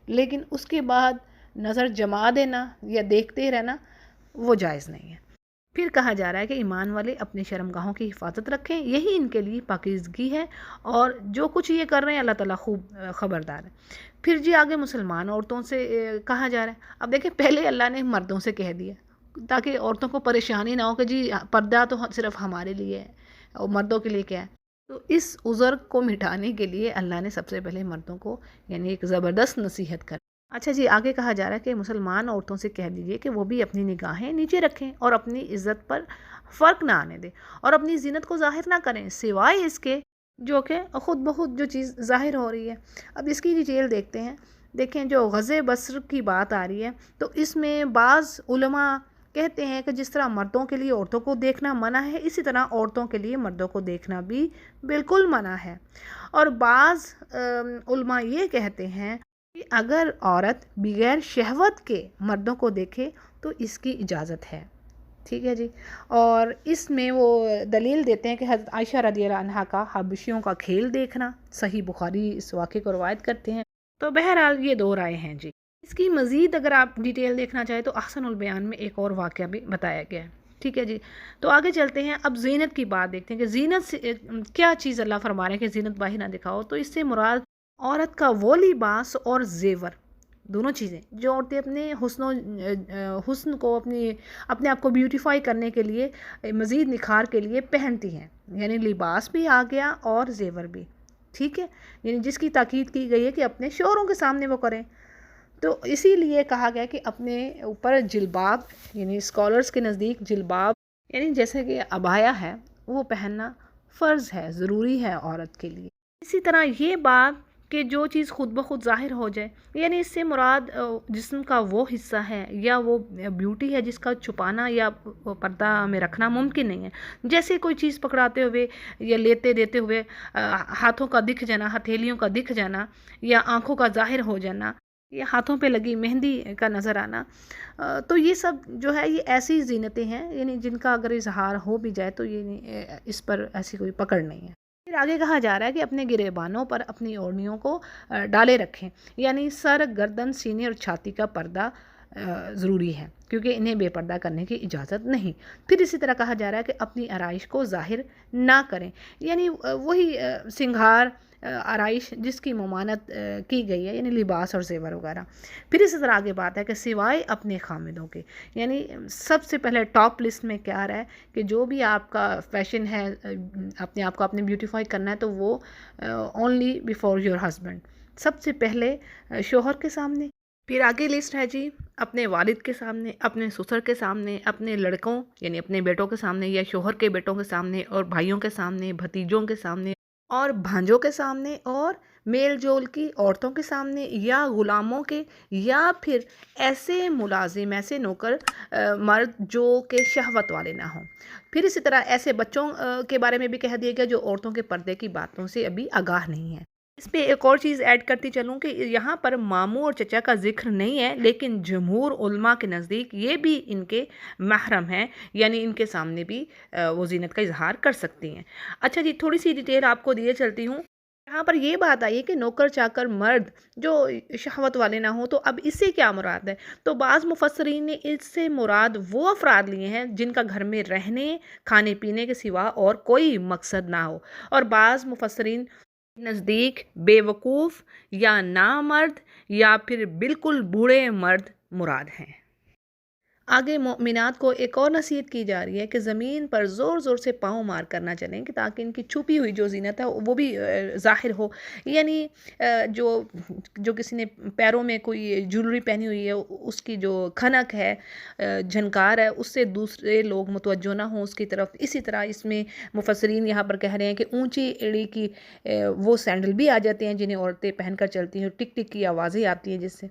لیکن اس کے بعد نظر جما دینا یا دیکھتے رہنا وہ جائز نہیں ہے۔ پھر کہا جا رہا ہے کہ ایمان والے اپنی شرمگاہوں کی حفاظت رکھیں، یہی ان کے لیے پاکیزگی ہے، اور جو کچھ یہ کر رہے ہیں اللہ تعالیٰ خوب خبردار ہے۔ پھر جی آگے مسلمان عورتوں سے کہا جا رہا ہے۔ اب دیکھیں پہلے اللہ نے مردوں سے کہہ دیا تاکہ عورتوں کو پریشانی نہ ہو کہ جی پردہ تو صرف ہمارے لیے ہے اور مردوں کے لیے کیا ہے، تو اس عذر کو مٹانے کے لیے اللہ نے سب سے پہلے مردوں کو یعنی ایک زبردست نصیحت کر۔ اچھا جی آگے کہا جا رہا ہے کہ مسلمان عورتوں سے کہہ دیجئے کہ وہ بھی اپنی نگاہیں نیچے رکھیں اور اپنی عزت پر فرق نہ آنے دیں، اور اپنی زینت کو ظاہر نہ کریں سوائے اس کے جو کہ خود بخود جو چیز ظاہر ہو رہی ہے۔ اب اس کی ڈیٹیل دیکھتے ہیں۔ دیکھیں جو غزوہ بدر کی بات آ رہی ہے تو اس میں بعض علماء کہتے ہیں کہ جس طرح مردوں کے لیے عورتوں کو دیکھنا منع ہے، اسی طرح عورتوں کے لیے مردوں کو دیکھنا بھی بالکل منع ہے، اور بعض علماء یہ کہتے ہیں کہ اگر عورت بغیر شہوت کے مردوں کو دیکھے تو اس کی اجازت ہے، ٹھیک ہے جی۔ اور اس میں وہ دلیل دیتے ہیں کہ حضرت عائشہ رضی اللہ عنہا کا حبشیوں کا کھیل دیکھنا، صحیح بخاری اس واقعے کو روایت کرتے ہیں۔ تو بہرحال یہ 2 رائے ہیں جی۔ اس کی مزید اگر آپ ڈیٹیل دیکھنا چاہیں تو احسن البیان میں ایک اور واقعہ بھی بتایا گیا ہے، ٹھیک ہے جی۔ تو آگے چلتے ہیں، اب زینت کی بات دیکھتے ہیں کہ زینت سے کیا چیز اللہ فرما رہے ہیں کہ زینت باہر نہ دکھاؤ، تو اس سے مراد عورت کا وہ لباس اور زیور، دونوں چیزیں جو عورتیں اپنے حسن کو اپنے آپ کو بیوٹیفائی کرنے کے لیے مزید نکھار کے لیے پہنتی ہیں، یعنی لباس بھی آ گیا اور زیور بھی، ٹھیک ہے، یعنی جس کی تاکید کی گئی ہے کہ اپنے شوہروں کے سامنے وہ کریں۔ تو اسی لیے کہا گیا کہ اپنے اوپر جلباب، یعنی اسکالرز کے نزدیک جلباب یعنی جیسے کہ عبایا ہے وہ پہننا فرض ہے، ضروری ہے عورت کے لیے۔ اسی طرح یہ بات کہ جو چیز خود بخود ظاہر ہو جائے، یعنی اس سے مراد جسم کا وہ حصہ ہے یا وہ بیوٹی ہے جس کا چھپانا یا پردہ میں رکھنا ممکن نہیں ہے، جیسے کوئی چیز پکڑاتے ہوئے یا لیتے دیتے ہوئے ہاتھوں کا دکھ جانا، ہتھیلیوں کا دکھ جانا، یا آنکھوں کا ظاہر ہو جانا، یا ہاتھوں پہ لگی مہندی کا نظر آنا، تو یہ سب جو ہے یہ ایسی زینتیں ہیں یعنی جن کا اگر اظہار ہو بھی جائے تو یہ اس پر ایسی کوئی پکڑ نہیں ہے۔ پھر آگے کہا جا رہا ہے کہ اپنے گریبانوں پر اپنی اوڑھنیوں کو ڈالے رکھیں، یعنی سر، گردن، سینے اور چھاتی کا پردہ ضروری ہے کیونکہ انہیں بے پردہ کرنے کی اجازت نہیں۔ پھر اسی طرح کہا جا رہا ہے کہ اپنی آرائش کو ظاہر نہ کریں، یعنی وہی سنگھار، آرائش جس کی ممانعت کی گئی ہے، یعنی لباس اور زیور وغیرہ۔ پھر اسی طرح آگے بات ہے کہ سوائے اپنے خامدوں کے، یعنی سب سے پہلے ٹاپ لسٹ میں کیا آ رہا ہے کہ جو بھی آپ کا فیشن ہے، اپنے آپ کو اپنے بیوٹیفائی کرنا ہے تو وہ اونلی بیفور یور ہسبینڈ، سب سے پہلے شوہر کے سامنے۔ پھر آگے لسٹ ہے جی اپنے والد کے سامنے، اپنے سسر کے سامنے، اپنے لڑکوں یعنی اپنے بیٹوں کے سامنے یا شوہر کے بیٹوں کے سامنے، اور بھائیوں کے سامنے، بھتیجوں کے سامنے، اور بھانجوں کے سامنے، اور میل جول کی عورتوں کے سامنے، یا غلاموں کے، یا پھر ایسے ملازم، ایسے نوکر مرد جو کہ شہوت والے نہ ہوں۔ پھر اسی طرح ایسے بچوں کے بارے میں بھی کہہ دیا گیا جو عورتوں کے پردے کی باتوں سے ابھی آگاہ نہیں ہیں۔ اس پہ ایک اور چیز ایڈ کرتی چلوں کہ یہاں پر ماموں اور چچا کا ذکر نہیں ہے، لیکن جمہور علماء کے نزدیک یہ بھی ان کے محرم ہیں، یعنی ان کے سامنے بھی وہ زینت کا اظہار کر سکتی ہیں۔ اچھا جی، تھوڑی سی ڈیٹیل آپ کو دیے چلتی ہوں۔ یہاں پر یہ بات آئی ہے کہ نوکر چاکر مرد جو شہوت والے نہ ہوں، تو اب اس سے کیا مراد ہے؟ تو بعض مفسرین نے اس سے مراد وہ افراد لیے ہیں جن کا گھر میں رہنے، کھانے پینے کے سوا اور کوئی مقصد نہ ہو، اور بعض مفسرین نزدیک بے وقوف یا نامرد یا پھر بالکل بوڑھے مرد مراد ہیں۔ آگے مومنات کو ایک اور نصیحت کی جا رہی ہے کہ زمین پر زور زور سے پاؤں مار کرنا چلیں کہ تاکہ ان کی چھپی ہوئی جو زینت ہے وہ بھی ظاہر ہو، یعنی جو کسی نے پیروں میں کوئی جولری پہنی ہوئی ہے اس کی جو کھنک ہے، جھنکار ہے، اس سے دوسرے لوگ متوجہ نہ ہوں اس کی طرف۔ اسی طرح اس میں مفسرین یہاں پر کہہ رہے ہیں کہ اونچی ایڑی کی وہ سینڈل بھی آ جاتے ہیں جنہیں عورتیں پہن کر چلتی ہیں، ٹک ٹک کی آوازیں آتی ہیں جس سے۔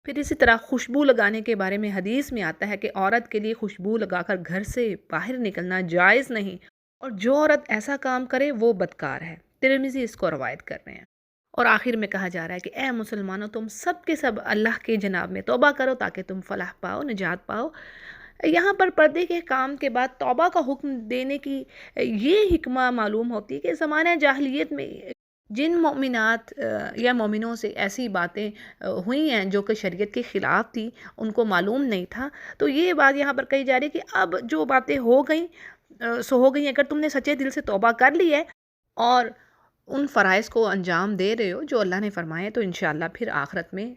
پھر اسی طرح خوشبو لگانے کے بارے میں حدیث میں آتا ہے کہ عورت کے لیے خوشبو لگا کر گھر سے باہر نکلنا جائز نہیں، اور جو عورت ایسا کام کرے وہ بدکار ہے۔ ترمذی اس کو روایت کر رہے ہیں۔ اور آخر میں کہا جا رہا ہے کہ اے مسلمانوں، تم سب کے سب اللہ کے جناب میں توبہ کرو تاکہ تم فلاح پاؤ، نجات پاؤ۔ یہاں پر پردے کے کام کے بعد توبہ کا حکم دینے کی یہ حکمہ معلوم ہوتی ہے کہ زمانہ جاہلیت میں جن مومنات یا مومنوں سے ایسی باتیں ہوئی ہیں جو کہ شریعت کے خلاف تھی، ان کو معلوم نہیں تھا، تو یہ بات یہاں پر کہی جا رہی ہے کہ اب جو باتیں ہو گئیں سو ہو گئیں، اگر تم نے سچے دل سے توبہ کر لی ہے اور ان فرائض کو انجام دے رہے ہو جو اللہ نے فرمائے، تو انشاءاللہ پھر آخرت میں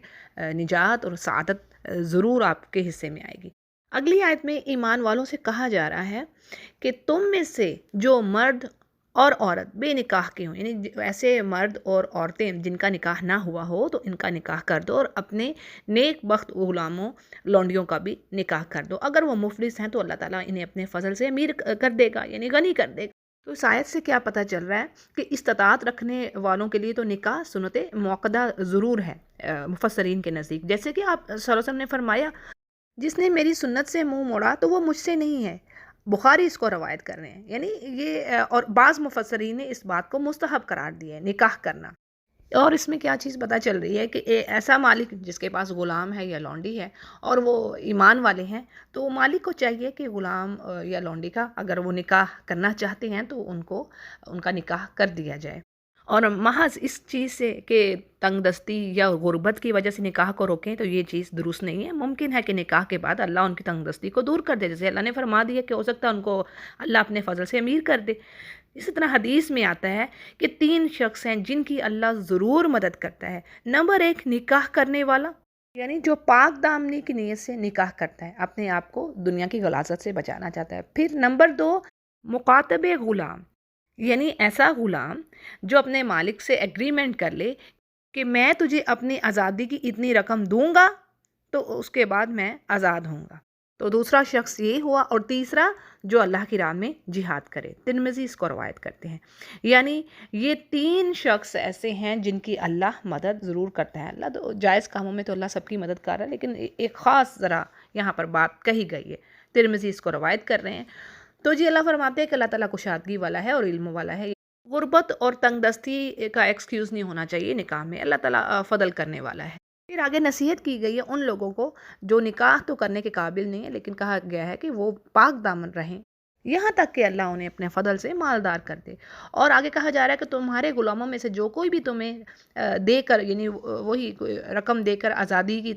نجات اور سعادت ضرور آپ کے حصے میں آئے گی۔ اگلی آیت میں ایمان والوں سے کہا جا رہا ہے کہ تم میں سے جو مرد اور عورت بے نکاح کے ہوں، یعنی ایسے مرد اور عورتیں جن کا نکاح نہ ہوا ہو تو ان کا نکاح کر دو، اور اپنے نیک بخت غلاموں، لونڈیوں کا بھی نکاح کر دو۔ اگر وہ مفلس ہیں تو اللہ تعالیٰ انہیں اپنے فضل سے امیر کر دے گا، یعنی غنی کر دے گا۔ تو اس آیت سے کیا پتہ چل رہا ہے کہ استطاعت رکھنے والوں کے لیے تو نکاح سنت موقدہ ضرور ہے مفسرین کے نزدیک، جیسے کہ آپ صلی اللہ علیہ وسلم نے فرمایا جس نے میری سنت سے منہ موڑا تو وہ مجھ سے نہیں ہے، بخاری اس کو روایت کر رہے ہیں، یعنی یہ اور بعض مفسرین نے اس بات کو مستحب قرار دیا ہے نکاح کرنا۔ اور اس میں کیا چیز پتہ چل رہی ہے کہ ایسا مالک جس کے پاس غلام ہے یا لونڈی ہے اور وہ ایمان والے ہیں، تو مالک کو چاہیے کہ غلام یا لونڈی کا اگر وہ نکاح کرنا چاہتے ہیں تو ان کا نکاح کر دیا جائے، اور محض اس چیز سے کہ تنگ دستی یا غربت کی وجہ سے نکاح کو روکیں تو یہ چیز درست نہیں ہے۔ ممکن ہے کہ نکاح کے بعد اللہ ان کی تنگ دستی کو دور کر دے، جیسے اللہ نے فرما دیا کہ ہو سکتا ہے ان کو اللہ اپنے فضل سے امیر کر دے۔ اسی طرح حدیث میں آتا ہے کہ 3 شخص ہیں جن کی اللہ ضرور مدد کرتا ہے۔ نمبر 1 نکاح کرنے والا، یعنی جو پاک دامنی کی نیت سے نکاح کرتا ہے، اپنے آپ کو دنیا کی غلاظت سے بچانا چاہتا ہے۔ پھر نمبر 2 مقاتب غلام، یعنی ایسا غلام جو اپنے مالک سے ایگریمنٹ کر لے کہ میں تجھے اپنی آزادی کی اتنی رقم دوں گا تو اس کے بعد میں آزاد ہوں گا، تو دوسرا شخص یہ ہوا، اور تیسرا جو اللہ کی راہ میں جہاد کرے۔ ترمذی اس کو روایت کرتے ہیں۔ یعنی یہ 3 شخص ایسے ہیں جن کی اللہ مدد ضرور کرتا ہے۔ اللہ تو جائز کاموں میں تو اللہ سب کی مدد کر رہا ہے، لیکن ایک خاص ذرا یہاں پر بات کہی گئی ہے، ترمذی اس کو روایت کر رہے ہیں۔ تو جی اللہ فرماتے ہیں کہ اللہ تعالیٰ کشادگی والا ہے اور علم والا ہے۔ غربت اور تنگ دستی کا ایکسکیوز نہیں ہونا چاہیے نکاح میں، اللہ تعالیٰ فضل کرنے والا ہے۔ پھر آگے نصیحت کی گئی ہے ان لوگوں کو جو نکاح تو کرنے کے قابل نہیں ہے، لیکن کہا گیا ہے کہ وہ پاک دامن رہیں، یہاں تک کہ اللہ انہیں اپنے فضل سے مالدار کر دے۔ اور آگے کہا جا رہا ہے کہ تمہارے غلاموں میں سے جو کوئی بھی تمہیں دے کر، یعنی وہی رقم دے کر آزادی کی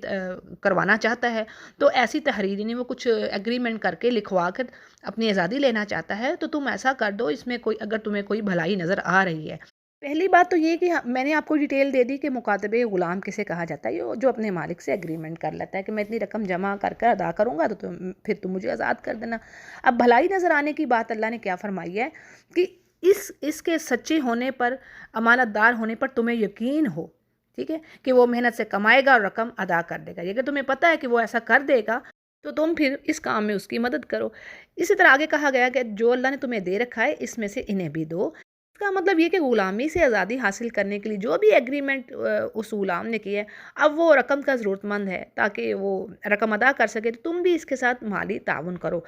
کروانا چاہتا ہے، تو ایسی تحریر، یعنی وہ کچھ ایگریمنٹ کر کے لکھوا کر اپنی آزادی لینا چاہتا ہے، تو تم ایسا کر دو، اس میں کوئی اگر تمہیں کوئی بھلائی نظر آ رہی ہے۔ پہلی بات تو یہ کہ میں نے آپ کو ڈیٹیل دے دی کہ مکاتبے غلام کسے کہا جاتا ہے، جو اپنے مالک سے ایگریمنٹ کر لیتا ہے کہ میں اتنی رقم جمع کر کر ادا کروں گا تو پھر تم مجھے آزاد کر دینا۔ اب بھلائی نظر آنے کی بات اللہ نے کیا فرمائی ہے کہ اس کے سچے ہونے پر، امانت دار ہونے پر تمہیں یقین ہو، ٹھیک ہے، کہ وہ محنت سے کمائے گا اور رقم ادا کر دے گا۔ یہ اگر تمہیں پتہ ہے کہ وہ ایسا کر دے گا تو تم پھر اس کام میں اس کی مدد کرو۔ اسی طرح آگے کہا گیا کہ جو اللہ نے تمہیں دے رکھا ہے اس میں سے انہیں بھی دو۔ اس کا مطلب یہ کہ غلامی سے آزادی حاصل کرنے کے لیے جو بھی ایگریمنٹ اس غلام نے کی ہے، اب وہ رقم کا ضرورت مند ہے تاکہ وہ رقم ادا کر سکے، تو تم بھی اس کے ساتھ مالی تعاون کرو۔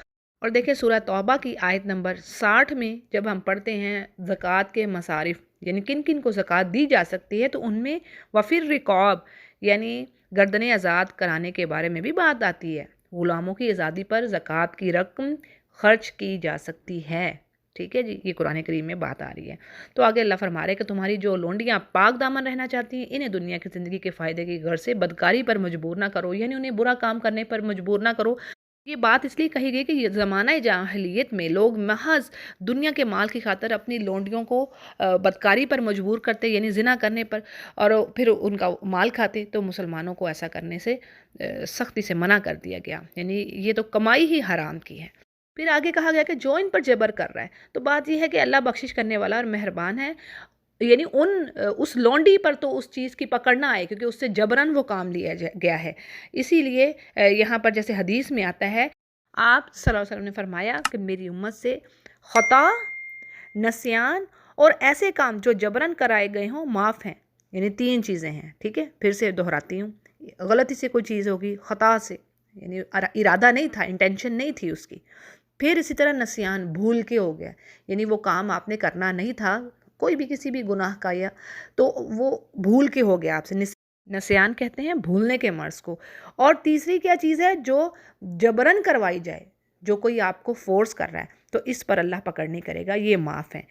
اور دیکھیں سورہ توبہ کی آیت نمبر 60 میں جب ہم پڑھتے ہیں زکوٰۃ کے مصارف، یعنی کن کن کو زکوٰۃ دی جا سکتی ہے، تو ان میں وفر رقاب، یعنی گردنیں آزاد کرانے کے بارے میں بھی بات آتی ہے۔ غلاموں کی آزادی پر زکوٰۃ کی رقم خرچ کی جا سکتی ہے، ٹھیک ہے جی، یہ قرآن کریم میں بات آ رہی ہے۔ تو آگے اللہ فرما رہے کہ تمہاری جو لونڈیاں پاک دامن رہنا چاہتی ہیں، انہیں دنیا کی زندگی کے فائدے کی غرض سے بدکاری پر مجبور نہ کرو، یعنی انہیں برا کام کرنے پر مجبور نہ کرو۔ یہ بات اس لیے کہی گئی کہ یہ زمانہ جاہلیت میں لوگ محض دنیا کے مال کی خاطر اپنی لونڈیوں کو بدکاری پر مجبور کرتے، یعنی زنا کرنے پر، اور پھر ان کا مال کھاتے۔ تو مسلمانوں کو ایسا کرنے سے سختی سے منع کر دیا گیا، یعنی یہ تو کمائی ہی حرام کی ہے۔ پھر آگے کہا گیا کہ جو ان پر جبر کر رہا ہے، تو بات یہ ہے کہ اللہ بخشش کرنے والا اور مہربان ہے، یعنی اس لونڈی پر تو اس چیز کی پکڑ نہ آئے، کیونکہ اس سے جبراً وہ کام لیا گیا ہے۔ اسی لیے یہاں پر جیسے حدیث میں آتا ہے، آپ صلی اللہ علیہ وسلم نے فرمایا کہ میری امت سے خطا، نسیان اور ایسے کام جو جبراً کرائے گئے ہوں معاف ہیں، یعنی 3 چیزیں ہیں، ٹھیک ہے، پھر سے دہراتی ہوں۔ غلطی سے کوئی چیز ہوگی، خطا سے، یعنی ارادہ نہیں تھا، انٹینشن نہیں تھی اس کی۔ پھر اسی طرح نسیان، بھول کے ہو گیا، یعنی وہ کام آپ نے کرنا نہیں تھا، کوئی بھی کسی بھی گناہ کا، یا تو وہ بھول کے ہو گیا آپ سے، نسیان کہتے ہیں بھولنے کے مرض کو۔ اور تیسری کیا چیز ہے؟ جو جبراً کروائی جائے، جو کوئی آپ کو فورس کر رہا ہے، تو اس پر اللہ پکڑ نہیں کرے گا، یہ معاف ہے۔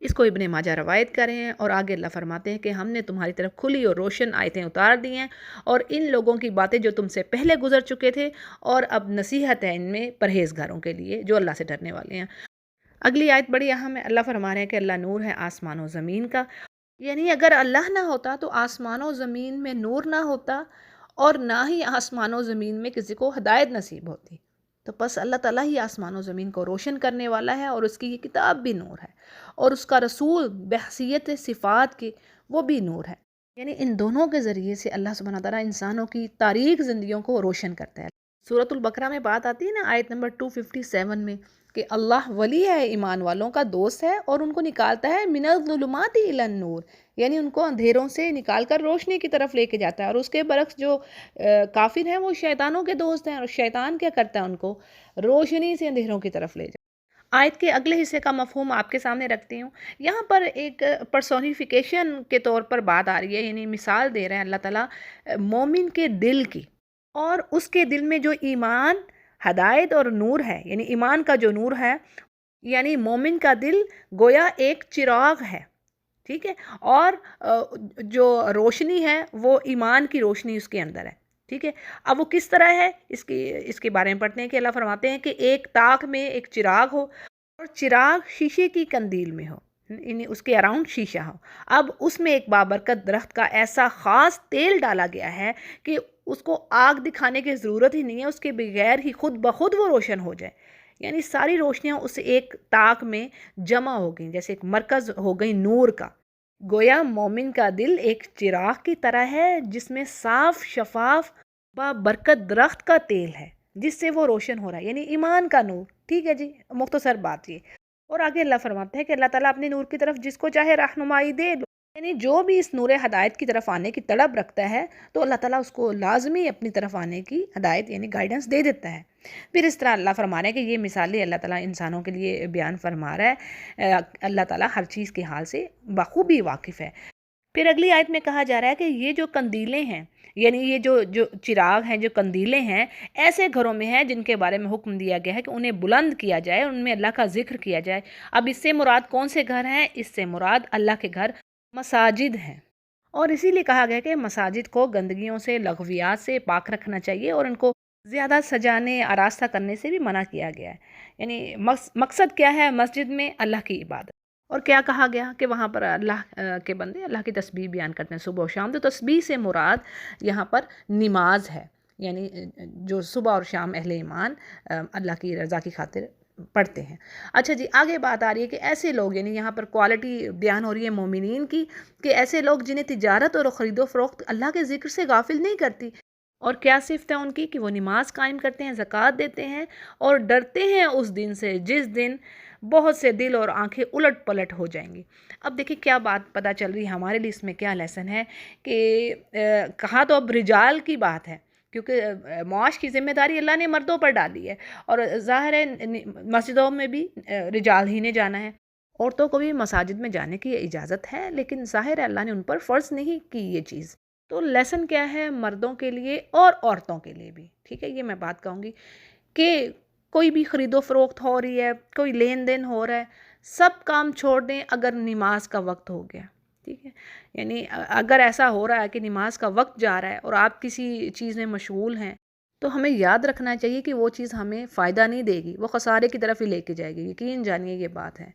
اس کو ابن ماجہ روایت کرے ہیں۔ اور آگے اللہ فرماتے ہیں کہ ہم نے تمہاری طرف کھلی اور روشن آیتیں اتار دی ہیں، اور ان لوگوں کی باتیں جو تم سے پہلے گزر چکے تھے، اور اب نصیحت ہے ان میں پرہیزگاروں کے لیے جو اللہ سے ڈرنے والے ہیں۔ اگلی آیت بڑی اہم ہے، اللہ فرما رہے ہیں کہ اللہ نور ہے آسمان و زمین کا، یعنی اگر اللہ نہ ہوتا تو آسمان و زمین میں نور نہ ہوتا، اور نہ ہی آسمان و زمین میں کسی کو ہدایت نصیب ہوتی۔ تو بس اللہ تعالیٰ ہی آسمان و زمین کو روشن کرنے والا ہے، اور اس کی یہ کتاب بھی نور ہے، اور اس کا رسول بحیثیت صفات کی وہ بھی نور ہے۔ یعنی ان دونوں کے ذریعے سے اللہ سبحانہ تعالیٰ انسانوں کی تاریک زندگیوں کو روشن کرتا ہے۔ سورۃ البقرہ میں بات آتی ہے نا، آیت نمبر 257 میں، کہ اللہ ولی ہے، ایمان والوں کا دوست ہے، اور ان کو نکالتا ہے من الظلمات الی النور، یعنی ان کو اندھیروں سے نکال کر روشنی کی طرف لے کے جاتا ہے۔ اور اس کے برعکس جو کافر ہیں وہ شیطانوں کے دوست ہیں، اور شیطان کیا کرتا ہے؟ ان کو روشنی سے اندھیروں کی طرف لے جاتا ہے۔ آیت کے اگلے حصے کا مفہوم آپ کے سامنے رکھتی ہوں۔ یہاں پر ایک پرسونیفیکیشن کے طور پر بات آ رہی ہے، یعنی مثال دے رہے ہیں اللہ تعالیٰ مومن کے دل کی، اور اس کے دل میں جو ایمان، ہدایت اور نور ہے، یعنی ایمان کا جو نور ہے، یعنی مومن کا دل گویا ایک چراغ ہے، ٹھیک ہے، اور جو روشنی ہے وہ ایمان کی روشنی اس کے اندر ہے، ٹھیک ہے۔ اب وہ کس طرح ہے، اس کے بارے میں پڑھتے ہیں کہ اللہ فرماتے ہیں کہ ایک طاق میں ایک چراغ ہو، اور چراغ شیشے کی قندیل میں ہو، یعنی اس کے اراؤنڈ شیشہ ہو۔ اب اس میں ایک بابرکت درخت کا ایسا خاص تیل ڈالا گیا ہے کہ اس کو آگ دکھانے کی ضرورت ہی نہیں ہے، اس کے بغیر ہی خود بخود وہ روشن ہو جائے، یعنی ساری روشنیاں اس ایک طاق میں جمع ہو گئیں، جیسے ایک مرکز ہو گئی نور کا۔ گویا مومن کا دل ایک چراغ کی طرح ہے جس میں صاف شفاف بابرکت درخت کا تیل ہے، جس سے وہ روشن ہو رہا ہے، یعنی ایمان کا نور. ٹھیک ہے جی، مختصر بات یہ. اور آگے اللہ فرماتے ہیں کہ اللہ تعالیٰ اپنے نور کی طرف جس کو چاہے رہنمائی دے. یعنی جو بھی اس نور ہدایت کی طرف آنے کی طلب رکھتا ہے تو اللہ تعالیٰ اس کو لازمی اپنی طرف آنے کی ہدایت یعنی گائیڈنس دے دیتا ہے. پھر اس طرح اللہ فرما رہا ہے کہ یہ مثالیں اللہ تعالیٰ انسانوں کے لیے بیان فرما رہا ہے. اللہ تعالیٰ ہر چیز کے حال سے بخوبی واقف ہے. پھر اگلی آیت میں کہا جا رہا ہے کہ یہ جو قندیلیں ہیں، یعنی یہ جو چراغ ہیں، جو قندیلیں ہیں، ایسے گھروں میں ہیں جن کے بارے میں حکم دیا گیا ہے کہ انہیں بلند کیا جائے، ان میں اللہ کا ذکر کیا جائے. اب اس سے مراد کون سے گھر ہیں؟ اس سے مراد اللہ کے گھر مساجد ہیں. اور اسی لیے کہا گیا کہ مساجد کو گندگیوں سے، لغویات سے پاک رکھنا چاہیے اور ان کو زیادہ سجانے آراستہ کرنے سے بھی منع کیا گیا ہے. یعنی مقصد کیا ہے مسجد میں؟ اللہ کی عبادت. اور کیا کہا گیا کہ وہاں پر اللہ کے بندے اللہ کی تسبیح بیان کرتے ہیں صبح و شام. تو تسبیح سے مراد یہاں پر نماز ہے، یعنی جو صبح اور شام اہل ایمان اللہ کی رضا کی خاطر پڑھتے ہیں. اچھا جی، آگے بات آ رہی ہے کہ ایسے لوگ، یعنی یہاں پر کوالٹی بیان ہو رہی ہے مومنین کی، کہ ایسے لوگ جنہیں تجارت اور خرید و فروخت اللہ کے ذکر سے غافل نہیں کرتی. اور کیا صفت ہے ان کی؟ کہ وہ نماز قائم کرتے ہیں، زکوٰۃ دیتے ہیں اور ڈرتے ہیں اس دن سے جس دن بہت سے دل اور آنکھیں الٹ پلٹ ہو جائیں گی. اب دیکھیں کیا بات پتہ چل رہی ہے ہمارے لیے، اس میں کیا لیسن ہے کہ کہا تو اب رجال کی بات ہے، کیونکہ معاش کی ذمہ داری اللہ نے مردوں پر ڈالی ہے، اور ظاہر ہے مسجدوں میں بھی رجال ہی نے جانا ہے. عورتوں کو بھی مساجد میں جانے کی اجازت ہے، لیکن ظاہر ہے اللہ نے ان پر فرض نہیں کی یہ چیز. تو لیسن کیا ہے مردوں کے لیے اور عورتوں کے لیے بھی؟ ٹھیک ہے، یہ میں بات کہوں گی کہ کوئی بھی خرید و فروخت ہو رہی ہے، کوئی لین دین ہو رہا ہے، سب کام چھوڑ دیں اگر نماز کا وقت ہو گیا. ٹھیک ہے، یعنی اگر ایسا ہو رہا ہے کہ نماز کا وقت جا رہا ہے اور آپ کسی چیز میں مشغول ہیں، تو ہمیں یاد رکھنا چاہیے کہ وہ چیز ہمیں فائدہ نہیں دے گی، وہ خسارے کی طرف ہی لے کے جائے گی. یقین جانیے یہ بات ہے.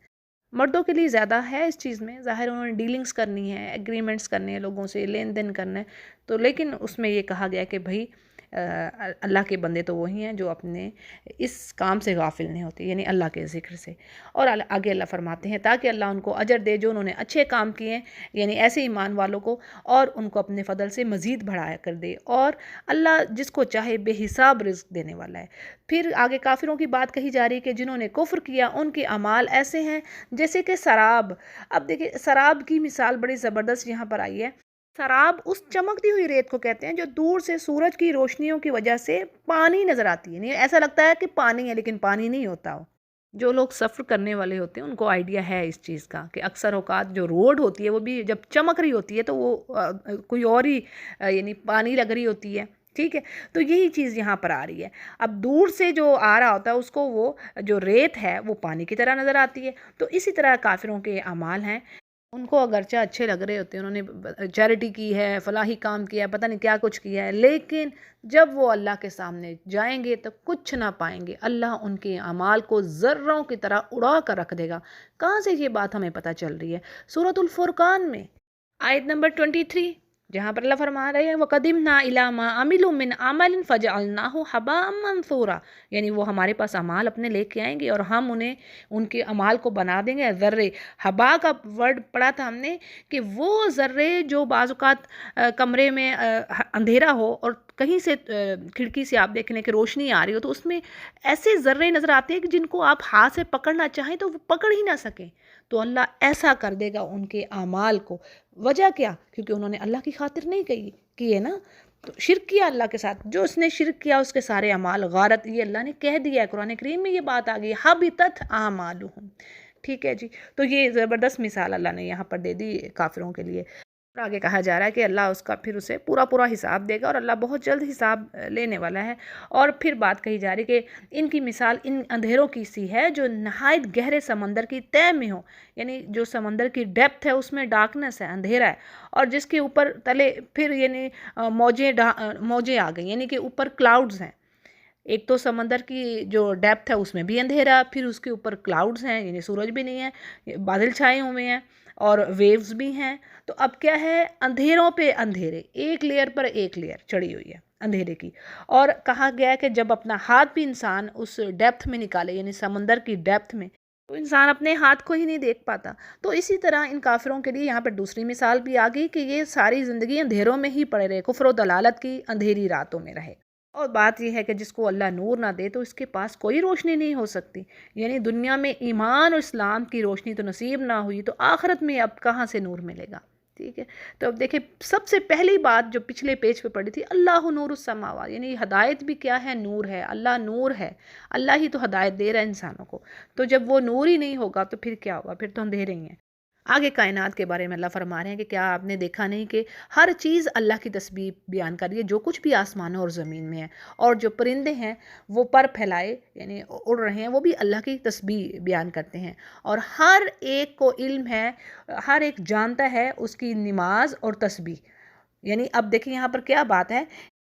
مردوں کے لیے زیادہ ہے اس چیز میں، ظاہر انہوں نے ڈیلنگز کرنی ہے، ایگریمنٹس کرنے ہیں لوگوں سے، لین دین کرنا ہے. تو لیکن اس میں یہ کہا گیا کہ بھائی اللہ کے بندے تو وہی ہیں جو اپنے اس کام سے غافل نہیں ہوتے، یعنی اللہ کے ذکر سے. اور آگے اللہ فرماتے ہیں تاکہ اللہ ان کو اجر دے جو انہوں نے اچھے کام کیے ہیں، یعنی ایسے ایمان والوں کو، اور ان کو اپنے فضل سے مزید بڑھایا کر دے. اور اللہ جس کو چاہے بے حساب رزق دینے والا ہے. پھر آگے کافروں کی بات کہی جا رہی ہے کہ جنہوں نے کفر کیا ان کے اعمال ایسے ہیں جیسے کہ سراب. اب دیکھیں سراب کی مثال بڑی زبردست یہاں پر آئی ہے. سراب اس چمکتی ہوئی ریت کو کہتے ہیں جو دور سے سورج کی روشنیوں کی وجہ سے پانی نظر آتی ہے. یعنی ایسا لگتا ہے کہ پانی ہے لیکن پانی نہیں ہوتا ہو. جو لوگ سفر کرنے والے ہوتے ہیں ان کو آئیڈیا ہے اس چیز کا کہ اکثر اوقات جو روڈ ہوتی ہے وہ بھی جب چمک رہی ہوتی ہے تو وہ کوئی اور ہی یعنی پانی لگ رہی ہوتی ہے. ٹھیک ہے، تو یہی چیز یہاں پر آ رہی ہے. اب دور سے جو آ رہا ہوتا ہے اس کو وہ جو ریت ہے وہ پانی کی طرح نظر آتی ہے. تو اسی طرح کافروں کے اعمال ہیں، ان کو اگرچہ اچھے لگ رہے ہوتے ہیں، انہوں نے چیریٹی کی ہے، فلاحی کام کیا ہے، پتہ نہیں کیا کچھ کیا ہے، لیکن جب وہ اللہ کے سامنے جائیں گے تو کچھ نہ پائیں گے. اللہ ان کے اعمال کو ذروں کی طرح اڑا کر رکھ دے گا. کہاں سے یہ بات ہمیں پتہ چل رہی ہے؟ سورۃ الفرقان میں آیت نمبر 23، جہاں پر اللہ فرما رہے ہیں وَقَدِمْنَا إِلَىٰ مَا عَمِلُوا مِنْ عَمَلٍ فَجَعَلْنَاهُ حَبَاءً مَنْثُورًا. یعنی وہ ہمارے پاس اعمال اپنے لے کے آئیں گے اور ہم انہیں ان کے اعمال کو بنا دیں گے ذرے. حبا کا ورڈ پڑھا تھا ہم نے کہ وہ ذرے جو بعض اوقات کمرے میں اندھیرا ہو اور کہیں سے کھڑکی سے آپ دیکھ لیں کہ روشنی آ رہی ہو، تو اس میں ایسے ذرے نظر آتے ہیں کہ جن کو آپ ہاتھ سے پکڑنا چاہیں تو وہ پکڑ ہی نہ سکیں. تو اللہ ایسا کر دے گا ان کے اعمال کو. وجہ کیا؟ کیونکہ انہوں نے اللہ کی خاطر نہیں کیے نا، تو شرک کیا اللہ کے ساتھ. جو اس نے شرک کیا اس کے سارے اعمال غارت. یہ اللہ نے کہہ دیا ہے، قرآن کریم میں یہ بات آ گئی حبطت اعمالہم. ٹھیک ہے جی، تو یہ زبردست مثال اللہ نے یہاں پر دے دی کافروں کے لیے. اور آگے کہا جا رہا ہے کہ اللہ اس کا پھر اسے پورا حساب دے گا، اور اللہ بہت جلد حساب لینے والا ہے. اور پھر بات کہی جا رہی کہ ان کی مثال ان اندھیروں کی سی ہے جو نہایت گہرے سمندر کی تہہ میں ہو. یعنی جو سمندر کی ڈیپتھ ہے اس میں ڈارکنس ہے، اندھیرا ہے، اور جس کے اوپر تلے پھر یعنی موجیں آ گئی، یعنی کہ اوپر کلاؤڈز ہیں. ایک تو سمندر کی جو ڈیپتھ ہے اس میں بھی اندھیرا، پھر اس کے اوپر کلاؤڈز ہیں، یعنی سورج بھی نہیں ہے، بادل چھائے ہوئے ہیں، اور ویوز بھی ہیں. تو اب کیا ہے؟ اندھیروں پہ اندھیرے، ایک لیئر پر ایک لیئر چڑھی ہوئی ہے اندھیرے کی. اور کہا گیا ہے کہ جب اپنا ہاتھ بھی انسان اس ڈیپتھ میں نکالے، یعنی سمندر کی ڈیپتھ میں، تو انسان اپنے ہاتھ کو ہی نہیں دیکھ پاتا. تو اسی طرح ان کافروں کے لیے یہاں پر دوسری مثال بھی آ گئی کہ یہ ساری زندگی اندھیروں میں ہی پڑے رہے، کفر و دلالت کی اندھیری راتوں میں رہے. اور بات یہ ہے کہ جس کو اللہ نور نہ دے تو اس کے پاس کوئی روشنی نہیں ہو سکتی، یعنی دنیا میں ایمان اور اسلام کی روشنی تو نصیب نہ ہوئی تو آخرت میں اب کہاں سے نور ملے گا؟ ٹھیک ہے، تو اب دیکھیں سب سے پہلی بات جو پچھلے پیج پہ پڑھی تھی، اللہ نور السماوات، یعنی ہدایت بھی کیا ہے؟ نور ہے، اللہ نور ہے، اللہ ہی تو ہدایت دے رہا ہے انسانوں کو، تو جب وہ نور ہی نہیں ہوگا تو پھر کیا ہوگا؟ پھر تو اندھیرے ہی ہیں۔ آگے کائنات کے بارے میں اللہ فرما رہے ہیں کہ کیا آپ نے دیکھا نہیں کہ ہر چیز اللہ کی تسبیح بیان کر رہی ہے، جو کچھ بھی آسمانوں اور زمین میں ہے، اور جو پرندے ہیں وہ پر پھیلائے یعنی اڑ رہے ہیں وہ بھی اللہ کی تسبیح بیان کرتے ہیں، اور ہر ایک کو علم ہے، ہر ایک جانتا ہے اس کی نماز اور تسبیح۔ یعنی اب دیکھیں یہاں پر کیا بات ہے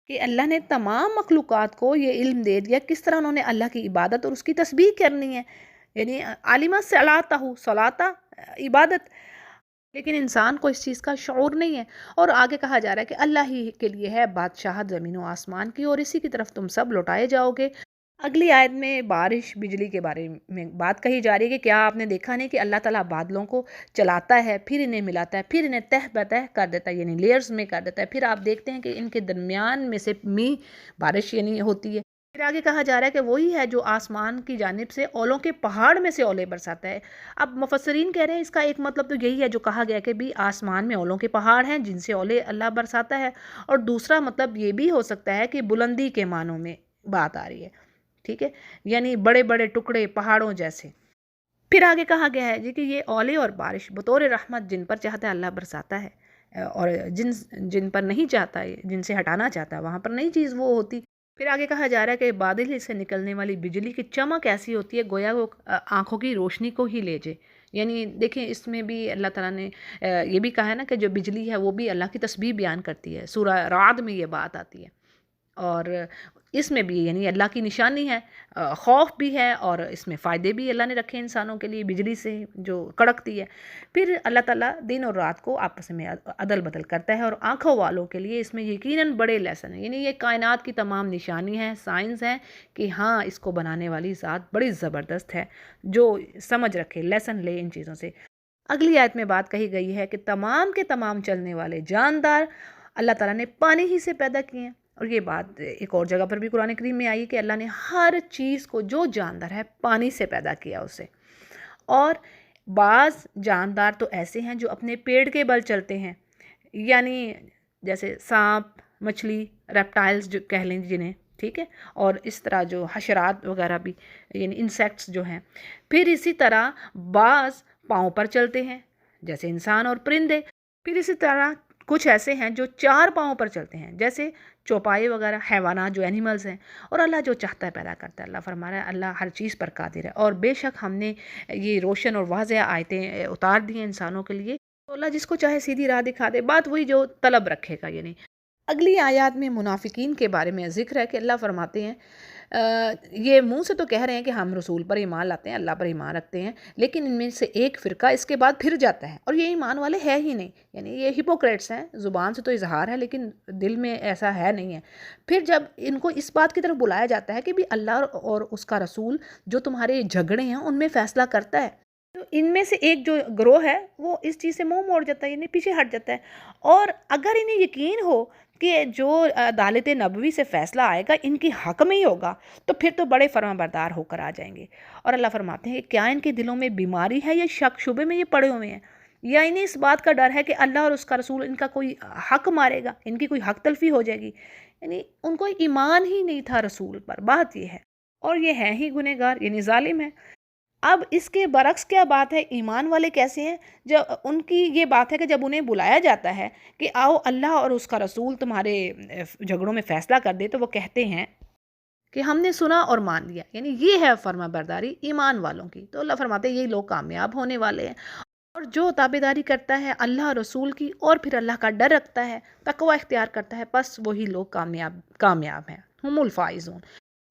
کہ اللہ نے تمام مخلوقات کو یہ علم دے دیا کس طرح انہوں نے اللہ کی عبادت اور اس کی تسبیح کرنی ہے، یعنی عالمہ صلاۃ صلاۃ عبادت، لیکن انسان کو اس چیز کا شعور نہیں ہے، اور آگے کہا جا رہا ہے کہ اللہ ہی کے لیے ہے بادشاہت زمین و آسمان کی، اور اسی کی طرف تم سب لوٹائے جاؤ گے۔ اگلی آیت میں بارش بجلی کے بارے میں بات کہی جا رہی ہے کہ کیا آپ نے دیکھا نہیں کہ اللہ تعالیٰ بادلوں کو چلاتا ہے، پھر انہیں ملاتا ہے، پھر انہیں تہ بتہ کر دیتا ہے، یعنی لیئرز میں کر دیتا ہے، پھر آپ دیکھتے ہیں کہ ان کے درمیان میں سے بارش یعنی ہوتی ہے۔ پھر آگے کہا جا رہا ہے کہ وہی ہے جو آسمان کی جانب سے اولوں کے پہاڑ میں سے اولے برساتا ہے۔ اب مفسرین کہہ رہے ہیں اس کا ایک مطلب تو یہی ہے جو کہا گیا کہ بھی آسمان میں اولوں کے پہاڑ ہیں جن سے اولے اللہ برساتا ہے، اور دوسرا مطلب یہ بھی ہو سکتا ہے کہ بلندی کے معنوں میں بات آ رہی ہے، ٹھیک ہے، یعنی بڑے بڑے ٹکڑے پہاڑوں جیسے۔ پھر آگے کہا گیا ہے جی کہ یہ اولے اور بارش بطور رحمت جن پر چاہتا ہے اللہ برساتا ہے، اور جن پر نہیں چاہتا ہے، جن سے ہٹانا چاہتا ہے وہاں پر نہیں چیز وہ ہوتی۔ پھر آگے کہا جا رہا ہے کہ بادل سے نکلنے والی بجلی کی چمک ایسی ہوتی ہے گویا وہ آنکھوں کی روشنی کو ہی لے جائے، یعنی دیکھیں اس میں بھی اللہ تعالیٰ نے یہ بھی کہا ہے نا کہ جو بجلی ہے وہ بھی اللہ کی تسبیح بیان کرتی ہے، سورہ رعد میں یہ بات آتی ہے، اور اس میں بھی یعنی اللہ کی نشانی ہے، خوف بھی ہے، اور اس میں فائدے بھی اللہ نے رکھے انسانوں کے لیے بجلی سے جو کڑکتی ہے۔ پھر اللہ تعالیٰ دن اور رات کو آپس میں عدل بدل کرتا ہے، اور آنکھوں والوں کے لیے اس میں یقیناً بڑے لیسن ہیں، یعنی یہ کائنات کی تمام نشانی ہے، سائنس ہے کہ ہاں اس کو بنانے والی ذات بڑی زبردست ہے، جو سمجھ رکھے لیسن لے ان چیزوں سے۔ اگلی آیت میں بات کہی گئی ہے کہ تمام کے تمام چلنے والے جاندار اللہ تعالیٰ نے پانی ہی سے پیدا کیے ہیں، اور یہ بات ایک اور جگہ پر بھی قرآن کریم میں آئی کہ اللہ نے ہر چیز کو جو جاندار ہے پانی سے پیدا کیا اسے، اور بعض جاندار تو ایسے ہیں جو اپنے پیڑ کے بل چلتے ہیں، یعنی جیسے سانپ، مچھلی، ریپٹائلز جو کہہ لیں جنہیں، ٹھیک ہے، اور اس طرح جو حشرات وغیرہ بھی یعنی انسیکٹس جو ہیں۔ پھر اسی طرح بعض پاؤں پر چلتے ہیں جیسے انسان اور پرندے، پھر اسی طرح کچھ ایسے ہیں جو چار پاؤں پر چلتے ہیں جیسے چوپائے وغیرہ حیوانات جو اینیملز ہیں، اور اللہ جو چاہتا ہے پیدا کرتا ہے۔ اللہ فرما رہا ہے اللہ ہر چیز پر قادر ہے، اور بے شک ہم نے یہ روشن اور واضح آیتیں اتار دی ہیں انسانوں کے لیے، تو اللہ جس کو چاہے سیدھی راہ دکھا دے، بات وہی جو طلب رکھے گا۔ یعنی اگلی آیات میں منافقین کے بارے میں ذکر ہے کہ اللہ فرماتے ہیں یہ منہ سے تو کہہ رہے ہیں کہ ہم رسول پر ایمان لاتے ہیں، اللہ پر ایمان رکھتے ہیں، لیکن ان میں سے ایک فرقہ اس کے بعد پھر جاتا ہے اور یہ ایمان والے ہے ہی نہیں، یعنی یہ ہپوکریٹس ہیں، زبان سے تو اظہار ہے لیکن دل میں ایسا ہے نہیں ہے۔ پھر جب ان کو اس بات کی طرف بلایا جاتا ہے کہ بھی اللہ اور اس کا رسول جو تمہارے جھگڑے ہیں ان میں فیصلہ کرتا ہے، تو ان میں سے ایک جو گروہ ہے وہ اس چیز سے منہ موڑ جاتا ہے، یعنی پیچھے ہٹ جاتا ہے، اور اگر انہیں یقین ہو کہ جو عدالت نبوی سے فیصلہ آئے گا ان کی حق میں ہی ہوگا تو پھر تو بڑے فرما بردار ہو کر آ جائیں گے۔ اور اللہ فرماتے ہیں کہ کیا ان کے دلوں میں بیماری ہے یا شک شبے میں یہ پڑے ہوئے ہیں، یا انہیں اس بات کا ڈر ہے کہ اللہ اور اس کا رسول ان کا کوئی حق مارے گا، ان کی کوئی حق تلفی ہو جائے گی، یعنی ان کو ایمان ہی نہیں تھا رسول پر، بات یہ ہے، اور یہ ہیں ہی گنہگار یعنی ظالم ہے۔ اب اس کے برعکس کیا بات ہے، ایمان والے کیسے ہیں؟ جب ان کی یہ بات ہے کہ جب انہیں بلایا جاتا ہے کہ آؤ اللہ اور اس کا رسول تمہارے جھگڑوں میں فیصلہ کر دے، تو وہ کہتے ہیں کہ ہم نے سنا اور مان لیا، یعنی یہ ہے فرما برداری ایمان والوں کی۔ تو اللہ فرماتے ہیں یہ لوگ کامیاب ہونے والے ہیں، اور جو تابعداری کرتا ہے اللہ اور رسول کی اور پھر اللہ کا ڈر رکھتا ہے، تقوی اختیار کرتا ہے، بس وہی لوگ کامیاب ہیں، ہم الفائزون۔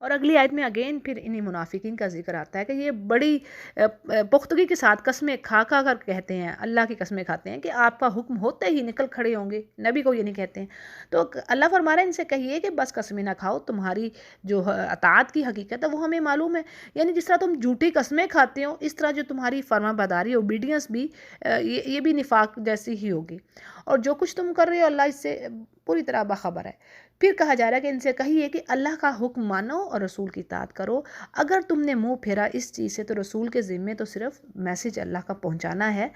اور اگلی آیت میں اگین پھر انہی منافقین کا ذکر آتا ہے کہ یہ بڑی پختگی کے ساتھ قسمیں کھا کر کہتے ہیں، اللہ کی قسمیں کھاتے ہیں کہ آپ کا حکم ہوتے ہی نکل کھڑے ہوں گے، نبی کو یہ نہیں کہتے ہیں۔ تو اللہ فرما رہا ہے ان سے کہیے کہ بس قسمیں نہ کھاؤ، تمہاری جو اطاعت کی حقیقت ہے وہ ہمیں معلوم ہے، یعنی جس طرح تم جھوٹی قسمیں کھاتے ہو اس طرح جو تمہاری فرما برداری اوبیڈینس بھی یہ بھی نفاق جیسی ہی ہوگی، اور جو کچھ تم کر رہے ہو اللہ اس سے پوری طرح باخبر ہے۔ پھر کہا جا رہا ہے کہ ان سے کہیے کہ اللہ کا حکم مانو اور رسول کی اطاعت کرو، اگر تم نے منہ پھیرا اس چیز سے تو رسول کے ذمے تو صرف میسج اللہ کا پہنچانا ہے،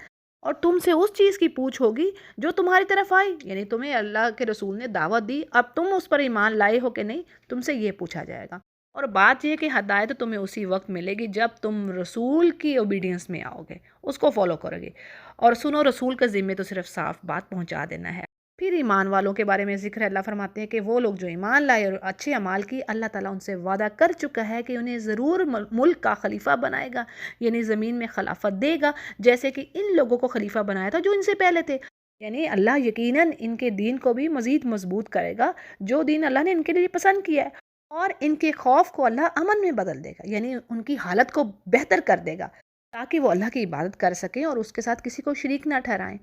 اور تم سے اس چیز کی پوچھ ہوگی جو تمہاری طرف آئی، یعنی تمہیں اللہ کے رسول نے دعوت دی، اب تم اس پر ایمان لائے ہو کہ نہیں، تم سے یہ پوچھا جائے گا۔ اور بات یہ کہ ہدایت تمہیں اسی وقت ملے گی جب تم رسول کی اوبیڈینس میں آؤ گے، اس کو فالو کرو گے، اور سنو رسول کا ذمے تو صرف صاف بات پہنچا دینا ہے۔ پھر ایمان والوں کے بارے میں ذکر ہے، اللہ فرماتے ہیں کہ وہ لوگ جو ایمان لائے اور اچھے اعمال کی، اللہ تعالیٰ ان سے وعدہ کر چکا ہے کہ انہیں ضرور ملک کا خلیفہ بنائے گا، یعنی زمین میں خلافت دے گا، جیسے کہ ان لوگوں کو خلیفہ بنایا تھا جو ان سے پہلے تھے۔ یعنی اللہ یقیناً ان کے دین کو بھی مزید مضبوط کرے گا، جو دین اللہ نے ان کے لیے پسند کیا ہے، اور ان کے خوف کو اللہ امن میں بدل دے گا، یعنی ان کی حالت کو بہتر کر دے گا تاکہ وہ اللہ کی عبادت کر سکیں اور اس کے ساتھ کسی کو شریک نہ ٹھہرائیں۔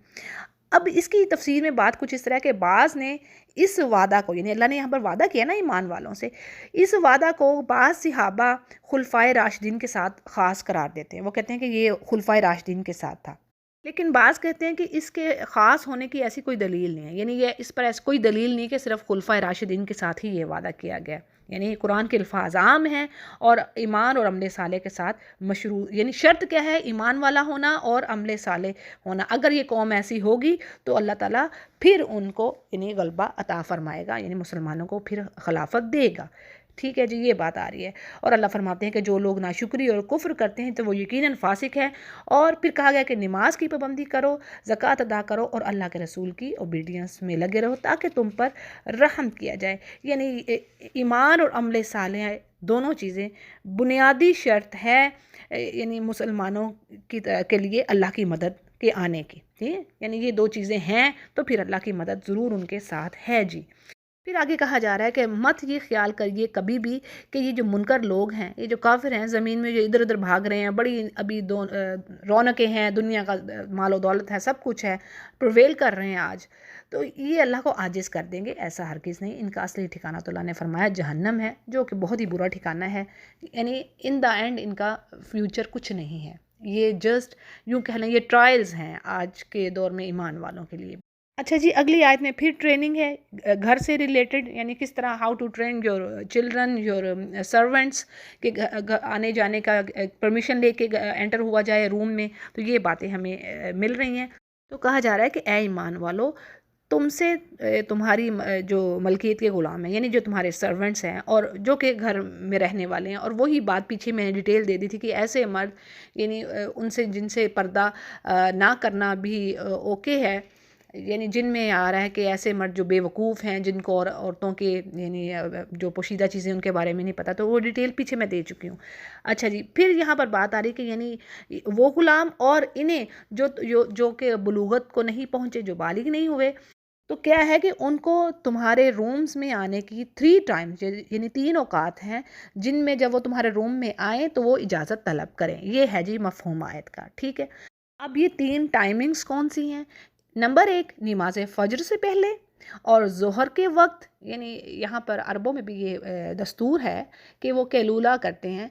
اب اس کی تفسیر میں بات کچھ اس طرح کہ بعض نے اس وعدہ کو، یعنی اللہ نے یہاں پر وعدہ کیا نا ایمان والوں سے، اس وعدہ کو بعض صحابہ خلفائے راشدین کے ساتھ خاص قرار دیتے ہیں، وہ کہتے ہیں کہ یہ خلفائے راشدین کے ساتھ تھا، لیکن بعض کہتے ہیں کہ اس کے خاص ہونے کی ایسی کوئی دلیل نہیں ہے، یعنی یہ اس پر ایسی کوئی دلیل نہیں کہ صرف خلفائے راشدین کے ساتھ ہی یہ وعدہ کیا گیا، یعنی قرآن کے الفاظ عام ہیں اور ایمان اور عمل صالح کے ساتھ مشروع، یعنی شرط کیا ہے؟ ایمان والا ہونا اور عمل صالح ہونا۔ اگر یہ قوم ایسی ہوگی تو اللہ تعالیٰ پھر ان کو یعنی غلبہ عطا فرمائے گا، یعنی مسلمانوں کو پھر خلافت دے گا۔ ٹھیک ہے جی، یہ بات آ رہی ہے، اور اللہ فرماتے ہیں کہ جو لوگ ناشکری اور کفر کرتے ہیں تو وہ یقیناً فاسق ہے، اور پھر کہا گیا کہ نماز کی پابندی کرو، زکوٰۃ ادا کرو اور اللہ کے رسول کی اوبیڈینس میں لگے رہو تاکہ تم پر رحم کیا جائے۔ یعنی ایمان اور عمل صالح دونوں چیزیں بنیادی شرط ہے یعنی مسلمانوں کے لیے اللہ کی مدد کے آنے کی، ٹھیک ہے، یعنی یہ دو چیزیں ہیں تو پھر اللہ کی مدد ضرور ان کے ساتھ ہے جی۔ پھر آگے کہا جا رہا ہے کہ مت یہ خیال کریے کبھی بھی کہ یہ جو منکر لوگ ہیں، یہ جو کافر ہیں، زمین میں جو ادھر ادھر بھاگ رہے ہیں، بڑی ابھی رونقیں ہیں، دنیا کا مال و دولت ہے، سب کچھ ہے، پرویل کر رہے ہیں آج، تو یہ اللہ کو عاجز کر دیں گے، ایسا ہرگز نہیں۔ ان کا اصلی ٹھکانہ تو اللہ نے فرمایا جہنم ہے، جو کہ بہت ہی برا ٹھکانہ ہے، یعنی ان دا اینڈ ان کا فیوچر کچھ نہیں ہے، یہ جسٹ یوں کہہ لیں یہ ٹرائلز ہیں آج کے دور میں ایمان والوں کے لیے۔ اچھا جی، اگلی آیت میں پھر ٹریننگ ہے گھر سے ریلیٹڈ، یعنی کس طرح how to train your children your servants, کہ آنے جانے کا پرمیشن لے کے انٹر ہوا جائے روم میں، تو یہ باتیں ہمیں مل رہی ہیں۔ تو کہا جا رہا ہے کہ اے ایمان والو، تم سے تمہاری جو ملکیت کے غلام ہیں، یعنی جو تمہارے سرونٹس ہیں اور جو کہ گھر میں رہنے والے ہیں، اور وہی بات پیچھے میں نے ڈیٹیل دے دی تھی کہ ایسے مرد یعنی ان سے جن سے پردہ نہ کرنا بھی اوکے ہے، یعنی جن میں آ رہا ہے کہ ایسے مرد جو بے وقوف ہیں، جن کو عورتوں کے یعنی جو پوشیدہ چیزیں ان کے بارے میں نہیں پتہ، تو وہ ڈیٹیل پیچھے میں دے چکی ہوں۔ اچھا جی، پھر یہاں پر بات آ رہی کہ یعنی وہ غلام اور انہیں جو کہ بلوغت کو نہیں پہنچے، جو بالغ نہیں ہوئے، تو کیا ہے کہ ان کو تمہارے رومز میں آنے کی 3 ٹائمز، یعنی 3 اوقات ہیں جن میں جب وہ تمہارے روم میں آئیں تو وہ اجازت طلب کریں، یہ ہے جی مفہوم آیت کا، ٹھیک ہے۔ اب یہ 3 ٹائمنگز کون سی ہیں؟ نمبر 1، نماز فجر سے پہلے اور ظہر کے وقت، یعنی یہاں پر عربوں میں بھی یہ دستور ہے کہ وہ قیلولہ کرتے ہیں،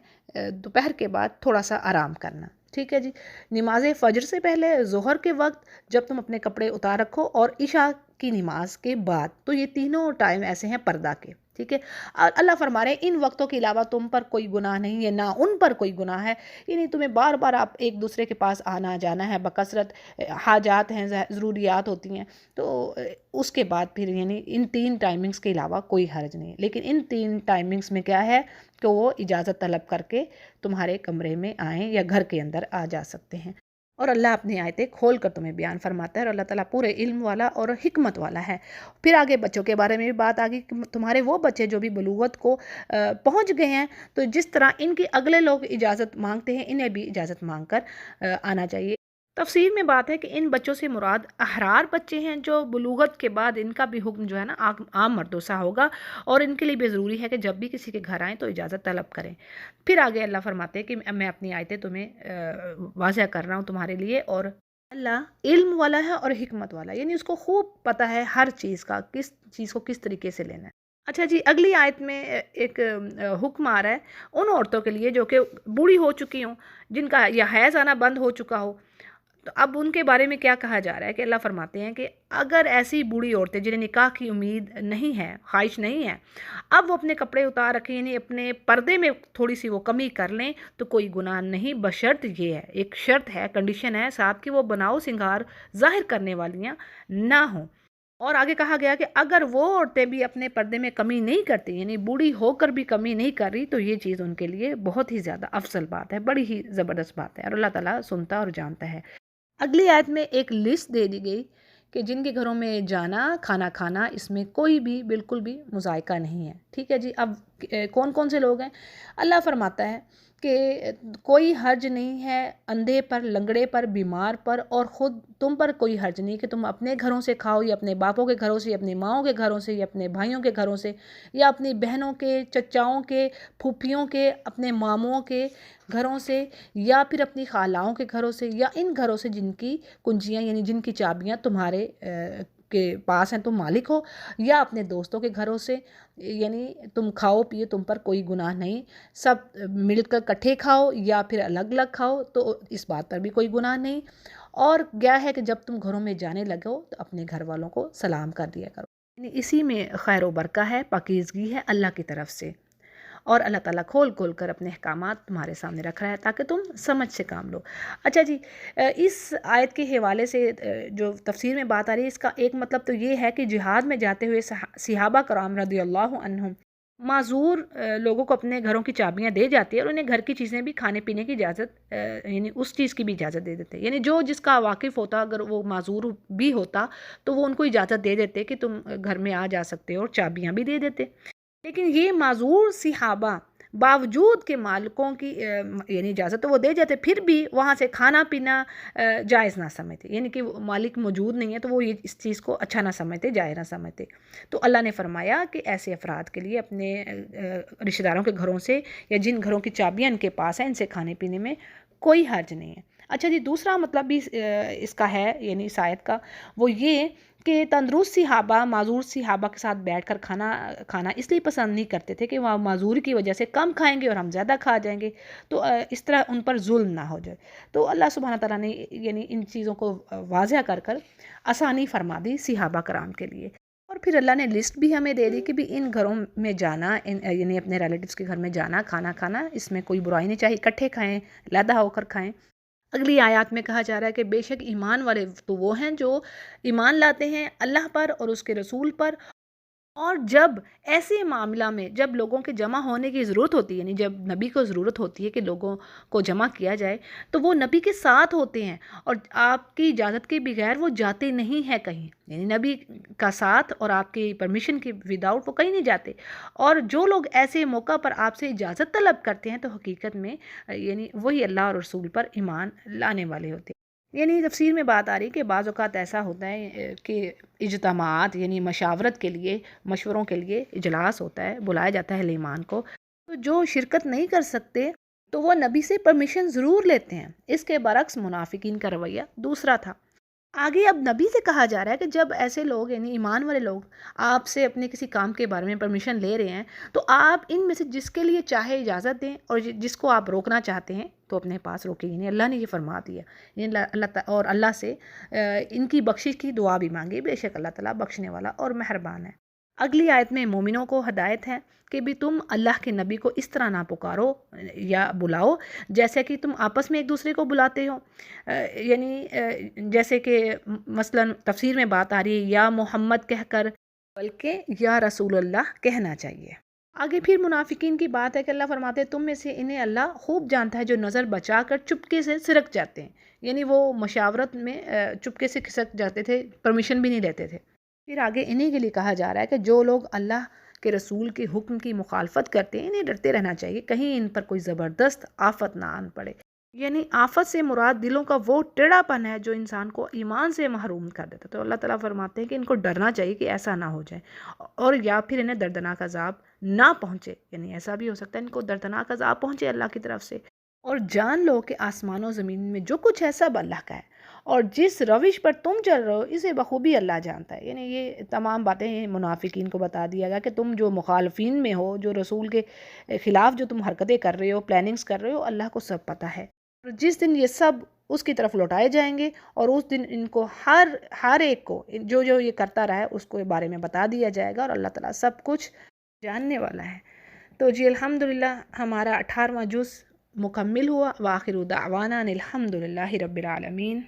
دوپہر کے بعد تھوڑا سا آرام کرنا، ٹھیک ہے جی۔ نماز فجر سے پہلے، ظہر کے وقت جب تم اپنے کپڑے اتار رکھو، اور عشاء کی نماز کے بعد، تو یہ تینوں ٹائم ایسے ہیں پردہ کے، ٹھیک ہے۔ اور اللہ فرما رہے ہیں ان وقتوں کے علاوہ تم پر کوئی گناہ نہیں ہے، نہ ان پر کوئی گناہ ہے، یعنی تمہیں بار بار آپ ایک دوسرے کے پاس آنا جانا ہے، بکثرت حاجات ہیں، ضروریات ہوتی ہیں، تو اس کے بعد پھر یعنی ان 3 ٹائمنگز کے علاوہ کوئی حرج نہیں، لیکن ان 3 ٹائمنگز میں کیا ہے کہ وہ اجازت طلب کر کے تمہارے کمرے میں آئیں یا گھر کے اندر آ جا سکتے ہیں، اور اللہ اپنی آیتیں کھول کر تمہیں بیان فرماتا ہے، اور اللہ تعالیٰ پورے علم والا اور حکمت والا ہے۔ پھر آگے بچوں کے بارے میں بھی بات آگئی کہ تمہارے وہ بچے جو بھی بلوغت کو پہنچ گئے ہیں، تو جس طرح ان کے اگلے لوگ اجازت مانگتے ہیں، انہیں بھی اجازت مانگ کر آنا چاہیے۔ تفسیر میں بات ہے کہ ان بچوں سے مراد احرار بچے ہیں جو بلوغت کے بعد ان کا بھی حکم جو ہے نا عام مردوں سا ہوگا، اور ان کے لیے بھی ضروری ہے کہ جب بھی کسی کے گھر آئیں تو اجازت طلب کریں۔ پھر آگے اللہ فرماتے ہیں کہ میں اپنی آیتیں تمہیں واضح کر رہا ہوں تمہارے لیے، اور اللہ علم والا ہے اور حکمت والا، یعنی اس کو خوب پتہ ہے ہر چیز کا، کس چیز کو کس طریقے سے لینا ہے۔ اچھا جی، اگلی آیت میں ایک حکم آ رہا ہے ان عورتوں کے لیے جو کہ بوڑھی ہو چکی ہوں، جن کا یا حیض آنا بند ہو چکا ہو، تو اب ان کے بارے میں کیا کہا جا رہا ہے کہ اللہ فرماتے ہیں کہ اگر ایسی بوڑھی عورتیں جنہیں نکاح کی امید نہیں ہے، خواہش نہیں ہے، اب وہ اپنے کپڑے اتار رکھیں، یعنی اپنے پردے میں تھوڑی سی وہ کمی کر لیں تو کوئی گناہ نہیں، بشرط یہ ہے، ایک شرط ہے، کنڈیشن ہے ساتھ کہ وہ بناؤ سنگار ظاہر کرنے والیاں نہ ہوں۔ اور آگے کہا گیا کہ اگر وہ عورتیں بھی اپنے پردے میں کمی نہیں کرتی، یعنی بوڑھی ہو کر بھی کمی نہیں کر رہی، تو یہ چیز ان کے لیے بہت ہی زیادہ افضل بات ہے، بڑی ہی زبردست بات ہے، اور اللہ تعالیٰ سنتا اور جانتا ہے۔ اگلی آیت میں ایک لسٹ دے دی گئی کہ جن کے گھروں میں جانا، کھانا کھانا، اس میں کوئی بھی بالکل بھی مذائقہ نہیں ہے، ٹھیک ہے جی۔ اب کون کون سے لوگ ہیں؟ اللہ فرماتا ہے کہ کوئی حرج نہیں ہے اندھے پر، لنگڑے پر، بیمار پر، اور خود تم پر کوئی حرج نہیں کہ تم اپنے گھروں سے کھاؤ، یا اپنے باپوں کے گھروں سے، یا اپنی ماؤں کے گھروں سے، یا اپنے بھائیوں کے گھروں سے، یا اپنی بہنوں کے، چچاؤں کے، پھوپھیوں کے، اپنے ماموں کے گھروں سے، یا پھر اپنی خالاؤں کے گھروں سے، یا ان گھروں سے جن کی کنجیاں یعنی جن کی چابیاں تمہارے کے پاس ہیں، تم مالک ہو، یا اپنے دوستوں کے گھروں سے، یعنی تم کھاؤ پیو، تم پر کوئی گناہ نہیں، سب مل کر کٹھے کھاؤ یا پھر الگ الگ کھاؤ تو اس بات پر بھی کوئی گناہ نہیں۔ اور کیا ہے کہ جب تم گھروں میں جانے لگو تو اپنے گھر والوں کو سلام کر دیا کرو، یعنی اسی میں خیر و برکہ ہے، پاکیزگی ہے اللہ کی طرف سے، اور اللہ تعالیٰ کھول کھول کر اپنے احکامات تمہارے سامنے رکھ رہا ہے تاکہ تم سمجھ سے کام لو۔ اچھا جی، اس آیت کے حوالے سے جو تفسیر میں بات آ رہی ہے، اس کا ایک مطلب تو یہ ہے کہ جہاد میں جاتے ہوئے صحابہ کرام رضی اللہ عنہم معذور لوگوں کو اپنے گھروں کی چابیاں دے جاتی ہے، اور انہیں گھر کی چیزیں بھی کھانے پینے کی اجازت یعنی اس چیز کی بھی اجازت دے دیتے، یعنی جو جس کا واقف ہوتا، اگر وہ معذور بھی ہوتا تو وہ ان کو اجازت دے دیتے کہ تم گھر میں آ جا سکتے ہو، اور چابیاں بھی دے دیتے۔ لیکن یہ معذور صحابہ باوجود کہ مالکوں کی یعنی اجازت تو وہ دے جاتے، پھر بھی وہاں سے کھانا پینا جائز نہ سمجھتے، یعنی کہ مالک موجود نہیں ہے تو وہ اس چیز کو اچھا نہ سمجھتے، جائز نہ سمجھتے۔ تو اللہ نے فرمایا کہ ایسے افراد کے لیے اپنے رشتہ داروں کے گھروں سے، یا جن گھروں کی چابیاں ان کے پاس ہیں، ان سے کھانے پینے میں کوئی حرج نہیں ہے۔ اچھا جی، دوسرا مطلب بھی اس کا ہے، یعنی اس آیت کا، وہ یہ کہ تندرست صحابہ معذور صحابہ کے ساتھ بیٹھ کر کھانا اس لیے پسند نہیں کرتے تھے کہ وہ معذوری کی وجہ سے کم کھائیں گے اور ہم زیادہ کھا جائیں گے، تو اس طرح ان پر ظلم نہ ہو جائے، تو اللہ سبحانہ تعالیٰ نے یعنی ان چیزوں کو واضح کر کر آسانی فرما دی صحابہ کرام کے لیے۔ اور پھر اللہ نے لسٹ بھی ہمیں دے دی کہ بھی ان گھروں میں جانا، یعنی اپنے ریلیٹیوز کے گھر میں جانا، کھانا کھانا، اس میں کوئی برائی نہیں، چاہیے اکٹھے کھائیں، علیحدہ ہو کر کھائیں۔ اگلی آیات میں کہا جا رہا ہے کہ بے شک ایمان والے تو وہ ہیں جو ایمان لاتے ہیں اللہ پر اور اس کے رسول پر، اور جب ایسے معاملہ میں جب لوگوں کے جمع ہونے کی ضرورت ہوتی ہے، یعنی جب نبی کو ضرورت ہوتی ہے کہ لوگوں کو جمع کیا جائے، تو وہ نبی کے ساتھ ہوتے ہیں، اور آپ کی اجازت کے بغیر وہ جاتے نہیں ہیں کہیں، یعنی نبی کا ساتھ اور آپ کی پرمیشن کے وداؤٹ وہ کہیں نہیں جاتے۔ اور جو لوگ ایسے موقع پر آپ سے اجازت طلب کرتے ہیں تو حقیقت میں یعنی وہی اللہ اور رسول پر ایمان لانے والے ہوتے ہیں۔ یعنی تفسیر میں بات آ رہی کہ بعض اوقات ایسا ہوتا ہے کہ اجتماعات یعنی مشاورت کے لیے، مشوروں کے لیے اجلاس ہوتا ہے، بلایا جاتا ہے اہل ایمان کو، تو جو شرکت نہیں کر سکتے تو وہ نبی سے پرمیشن ضرور لیتے ہیں۔ اس کے برعکس منافقین کا رویہ دوسرا تھا۔ آگے اب نبی سے کہا جا رہا ہے کہ جب ایسے لوگ یعنی ایمان والے لوگ آپ سے اپنے کسی کام کے بارے میں پرمیشن لے رہے ہیں، تو آپ ان میں سے جس کے لیے چاہے اجازت دیں، اور جس کو آپ روکنا چاہتے ہیں تو اپنے پاس روکیں، یعنی اللہ نے یہ فرما دیا، یعنی اور اللہ سے ان کی بخشش کی دعا بھی مانگی، بے شک اللہ تعالیٰ بخشنے والا اور مہربان ہے۔ اگلی آیت میں مومنوں کو ہدایت ہے کہ بھی تم اللہ کے نبی کو اس طرح نہ پکارو یا بلاؤ جیسے کہ تم آپس میں ایک دوسرے کو بلاتے ہو، یعنی جیسے کہ مثلا تفسیر میں بات آ رہی ہے یا محمد کہہ کر، بلکہ یا رسول اللہ کہنا چاہیے۔ آگے پھر منافقین کی بات ہے کہ اللہ فرماتے ہیں تم میں سے انہیں اللہ خوب جانتا ہے جو نظر بچا کر چپکے سے سرک جاتے ہیں، یعنی وہ مشاورت میں چپکے سے کھسک جاتے تھے، پرمیشن بھی نہیں لیتے تھے۔ پھر آگے انہیں کے لیے کہا جا رہا ہے کہ جو لوگ اللہ کے رسول کے حکم کی مخالفت کرتے ہیں انہیں ڈرتے رہنا چاہیے، کہیں ان پر کوئی زبردست آفت نہ آن پڑے، یعنی آفت سے مراد دلوں کا وہ ٹیڑھا پن ہے جو انسان کو ایمان سے محروم کر دیتا ہے۔ تو اللہ تعالیٰ فرماتے ہیں کہ ان کو ڈرنا چاہیے کہ ایسا نہ ہو جائے، اور یا پھر انہیں دردناک عذاب نہ پہنچے، یعنی ایسا بھی ہو سکتا ہے ان کو دردناک عذاب پہنچے اللہ کی طرف سے۔ اور جان لو کہ آسمان و زمین میں جو کچھ ہے سب اللہ کا ہے، اور جس روش پر تم چل رہے ہو اسے بخوبی اللہ جانتا ہے، یعنی یہ تمام باتیں منافقین کو بتا دیا گیا کہ تم جو مخالفین میں ہو، جو رسول کے خلاف جو تم حرکتیں کر رہے ہو، پلاننگز کر رہے ہو، اللہ کو سب پتہ ہے۔ اور جس دن یہ سب اس کی طرف لوٹائے جائیں گے، اور اس دن ان کو ہر ایک کو جو جو یہ کرتا رہا ہے اس کو بارے میں بتا دیا جائے گا، اور اللہ تعالیٰ سب کچھ جاننے والا ہے۔ تو جی الحمدللہ ہمارا 18واں جز مکمل ہوا۔ وآخر دعوانا ان الحمدللہ رب العالمین۔